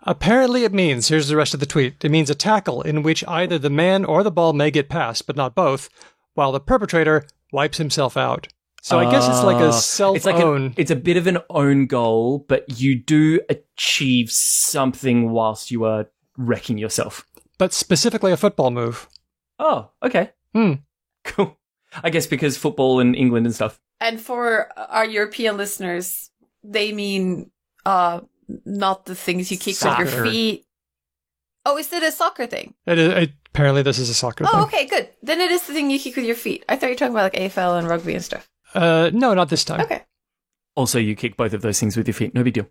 Apparently it means, here's the rest of the tweet, it means a tackle in which either the man or the ball may get past, but not both, while the perpetrator wipes himself out. So I guess it's like a self-own. It's a bit of an own goal, but you do achieve something whilst you are wrecking yourself. But specifically a football move. Oh, okay. Cool. I guess because football in England and stuff. And for our European listeners, they mean not the things you kick soccer. with your feet. Oh, is it a soccer thing? Apparently this is a soccer thing. Oh, okay, good. Then it is the thing you kick with your feet. I thought you were talking about like AFL and rugby and stuff. No, not this time. Okay. Also, you kick both of those things with your feet. No big deal.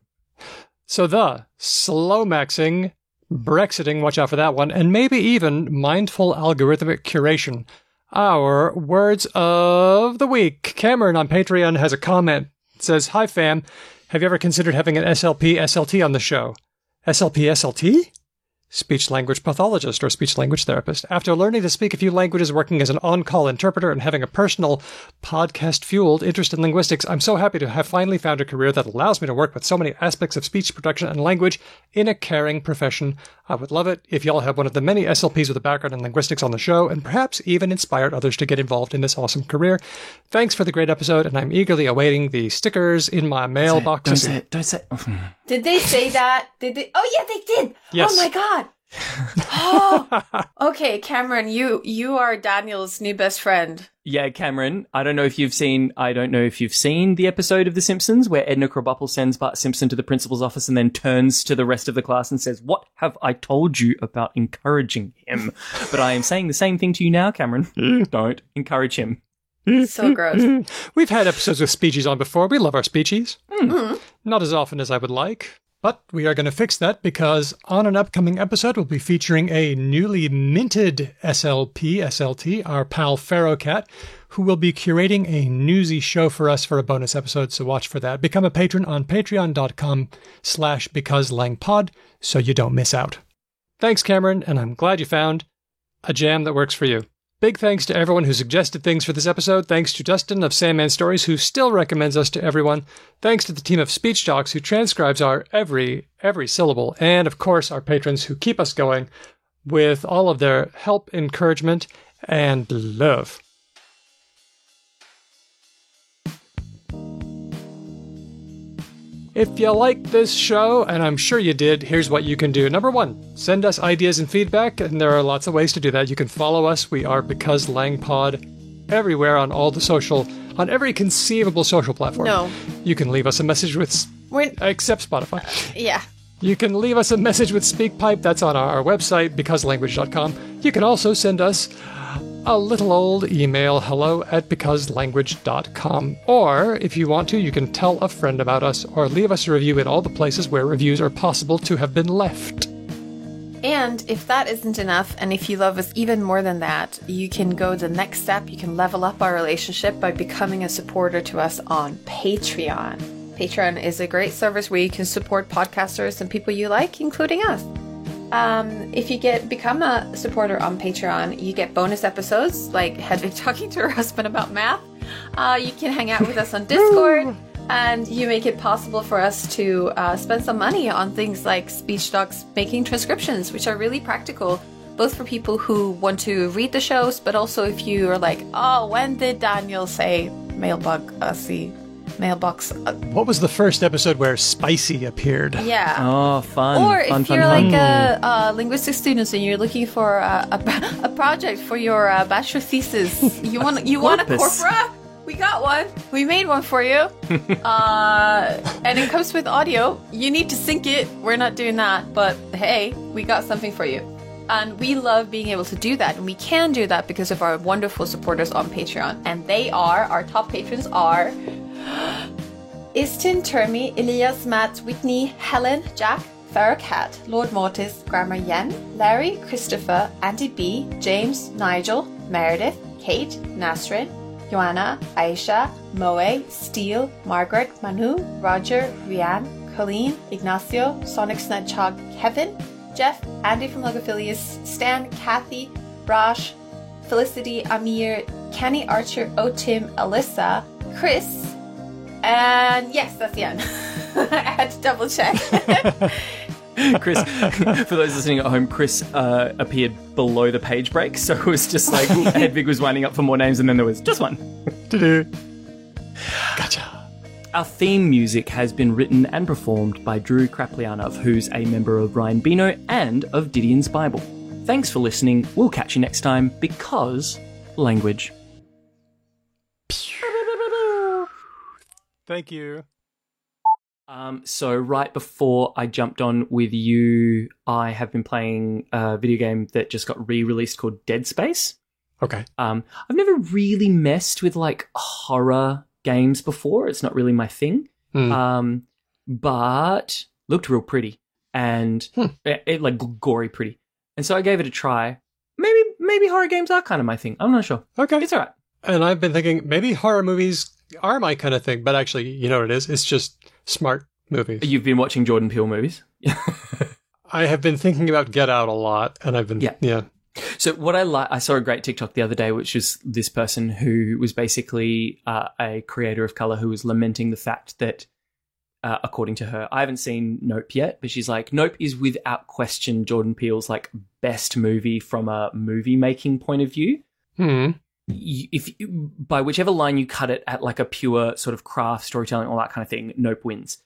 So the slow-maxing, Brexiting, watch out for that one, and maybe even mindful algorithmic curation. Our words of the week. Cameron on Patreon has a comment. It says, Hi fam, have you ever considered having an SLP SLT on the show? SLP SLT? Speech language pathologist or speech language therapist. After learning to speak a few languages, working as an on-call interpreter, and having a personal podcast-fueled interest in linguistics, I'm so happy to have finally found a career that allows me to work with so many aspects of speech production and language in a caring profession. I would love it if y'all had one of the many SLPs with a background in linguistics on the show, and perhaps even inspired others to get involved in this awesome career. Thanks for the great episode, and I'm eagerly awaiting the stickers in my mailbox. Don't say it. Did they say that? Did they? Oh yeah, they did. Yes. Oh my god. Oh. Okay, Cameron, you are Daniel's new best friend. Yeah, Cameron, I don't know if you've seen the episode of The Simpsons where Edna Krabappel sends Bart Simpson to the principal's office and then turns to the rest of the class and says, "What have I told you about encouraging him?" But I am saying the same thing to you now, Cameron. Don't encourage him. So gross. We've had episodes with speechies on before. We love our speechies. Not as often as I would like. But we are going to fix that because on an upcoming episode, we'll be featuring a newly minted SLP, SLT, our pal Ferrocat, who will be curating a newsy show for us for a bonus episode, so watch for that. Become a patron on patreon.com/becauselangpod so you don't miss out. Thanks, Cameron, and I'm glad you found a jam that works for you. Big thanks to everyone who suggested things for this episode. Thanks to Dustin of Sandman Stories, who still recommends us to everyone. Thanks to the team of Speech Docs, who transcribes our every syllable. And, of course, our patrons who keep us going with all of their help, encouragement, and love. If you like this show, and I'm sure you did, here's what you can do. Number 1, send us ideas and feedback, and there are lots of ways to do that. You can follow us. We are Because Lang Pod everywhere on on every conceivable social platform. No. You can leave us a message with, except Spotify. Yeah. You can leave us a message with SpeakPipe. That's on our website, becauselanguage.com. You can also send us a little old email, hello@becauselanguage.com. Or, if you want to, you can tell a friend about us or leave us a review in all the places where reviews are possible to have been left. And if that isn't enough, and if you love us even more than that, you can go the next step. You can level up our relationship by becoming a supporter to us on Patreon. Patreon is a great service where you can support podcasters and people you like, including us. If you become a supporter on Patreon, you get bonus episodes like Hedwig talking to her husband about math. You can hang out with us on Discord, and you make it possible for us to spend some money on things like Speech Docs making transcriptions, which are really practical, both for people who want to read the shows, but also if you are like, oh, when did Daniel say mailbug mailbox. What was the first episode where Spicy appeared? Yeah. Oh, fun. Or fun, if fun, you're fun. like a linguistic student and you're looking for a project for your bachelor thesis, you want a corpora? We got one. We made one for you. And it comes with audio. You need to sync it. We're not doing that. But hey, we got something for you. And we love being able to do that. And we can do that because of our wonderful supporters on Patreon. And our top patrons are Istin, Termi, Elias, Matt, Whitney, Helen, Jack, Farrah Cat, Lord Mortis, Grammar Yen, Larry, Christopher, Andy B, James, Nigel, Meredith, Kate, Nasrin, Joanna, Aisha, Moe, Steele, Margaret, Manu, Roger, Rianne, Colleen, Ignacio, Sonic Snedchog, Kevin, Jeff, Andy from Logophilius, Stan, Kathy, Brash, Felicity, Amir, Kenny Archer, Tim, Alyssa, Chris, and yes, that's the end. I had to double check. Chris, for those listening at home, Chris appeared below the page break, so it was just like Hedvig was winding up for more names, and then there was just one. Gotcha. Our theme music has been written and performed by Drew Kraplianov, who's a member of Ryan Bino and of Didion's Bible. Thanks for listening. We'll catch you next time, because language. Thank you. So right before I jumped on with you, I have been playing a video game that just got re-released called Dead Space. Okay. I've never really messed with like horror games before. It's not really my thing. But looked real pretty and it like gory pretty. And so I gave it a try. Maybe horror games are kind of my thing. I'm not sure. Okay. It's all right. And I've been thinking maybe horror movies are my kind of thing, but actually, you know what it is? It's just smart movies. You've been watching Jordan Peele movies? I have been thinking about Get Out a lot, and I've been, yeah. So what I saw a great TikTok the other day, which was this person who was basically a creator of color who was lamenting the fact that, according to her, I haven't seen Nope yet, but she's like, Nope is without question Jordan Peele's like best movie from a movie making point of view. If by whichever line you cut it at, like a pure sort of craft storytelling, all that kind of thing, Nope wins.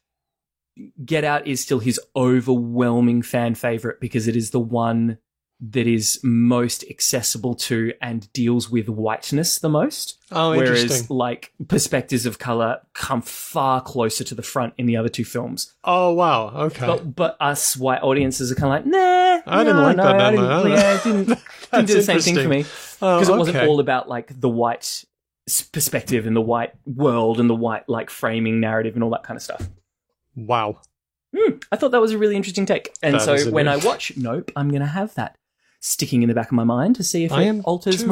Get Out is still his overwhelming fan favorite because it is the one that is most accessible to and deals with whiteness the most. Oh, whereas, interesting. like, perspectives of color come far closer to the front in the other two films. Oh, wow. Okay. But us white audiences are kind of like, nah. I didn't like that. It didn't do the same thing for me. Because it wasn't okay. all about, like, the white perspective and the white world and the white, like, framing narrative and all that kind of stuff. Wow. I thought that was a really interesting take. And That is so when I indeed. watch Nope, I'm going to have that sticking in the back of my mind to see if I it am alters too.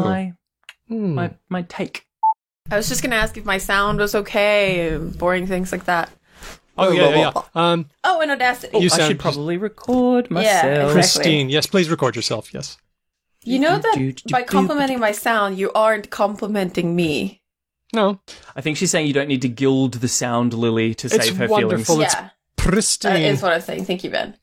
my take. I was just going to ask if my sound was okay, boring things like that. Oh, yeah. Oh, and Audacity. You I sound should probably record myself. Yeah, exactly. Christine. Yes, please record yourself. Yes. You know that by complimenting my sound, you aren't complimenting me. No. I think she's saying you don't need to gild the sound, Lily, to save her wonderful. feelings. Yeah. Pristine. That is what I'm saying. Thank you, Ben.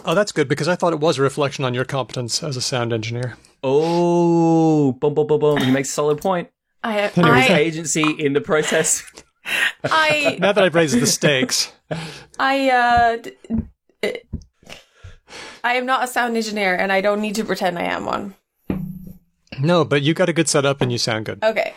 Oh, that's good, because I thought it was a reflection on your competence as a sound engineer. Oh, boom, boom, boom, boom. You make a solid point. There is agency in the process. Now that I've raised the stakes. I am not a sound engineer, and I don't need to pretend I am one. No, but you got a good setup and you sound good. Okay.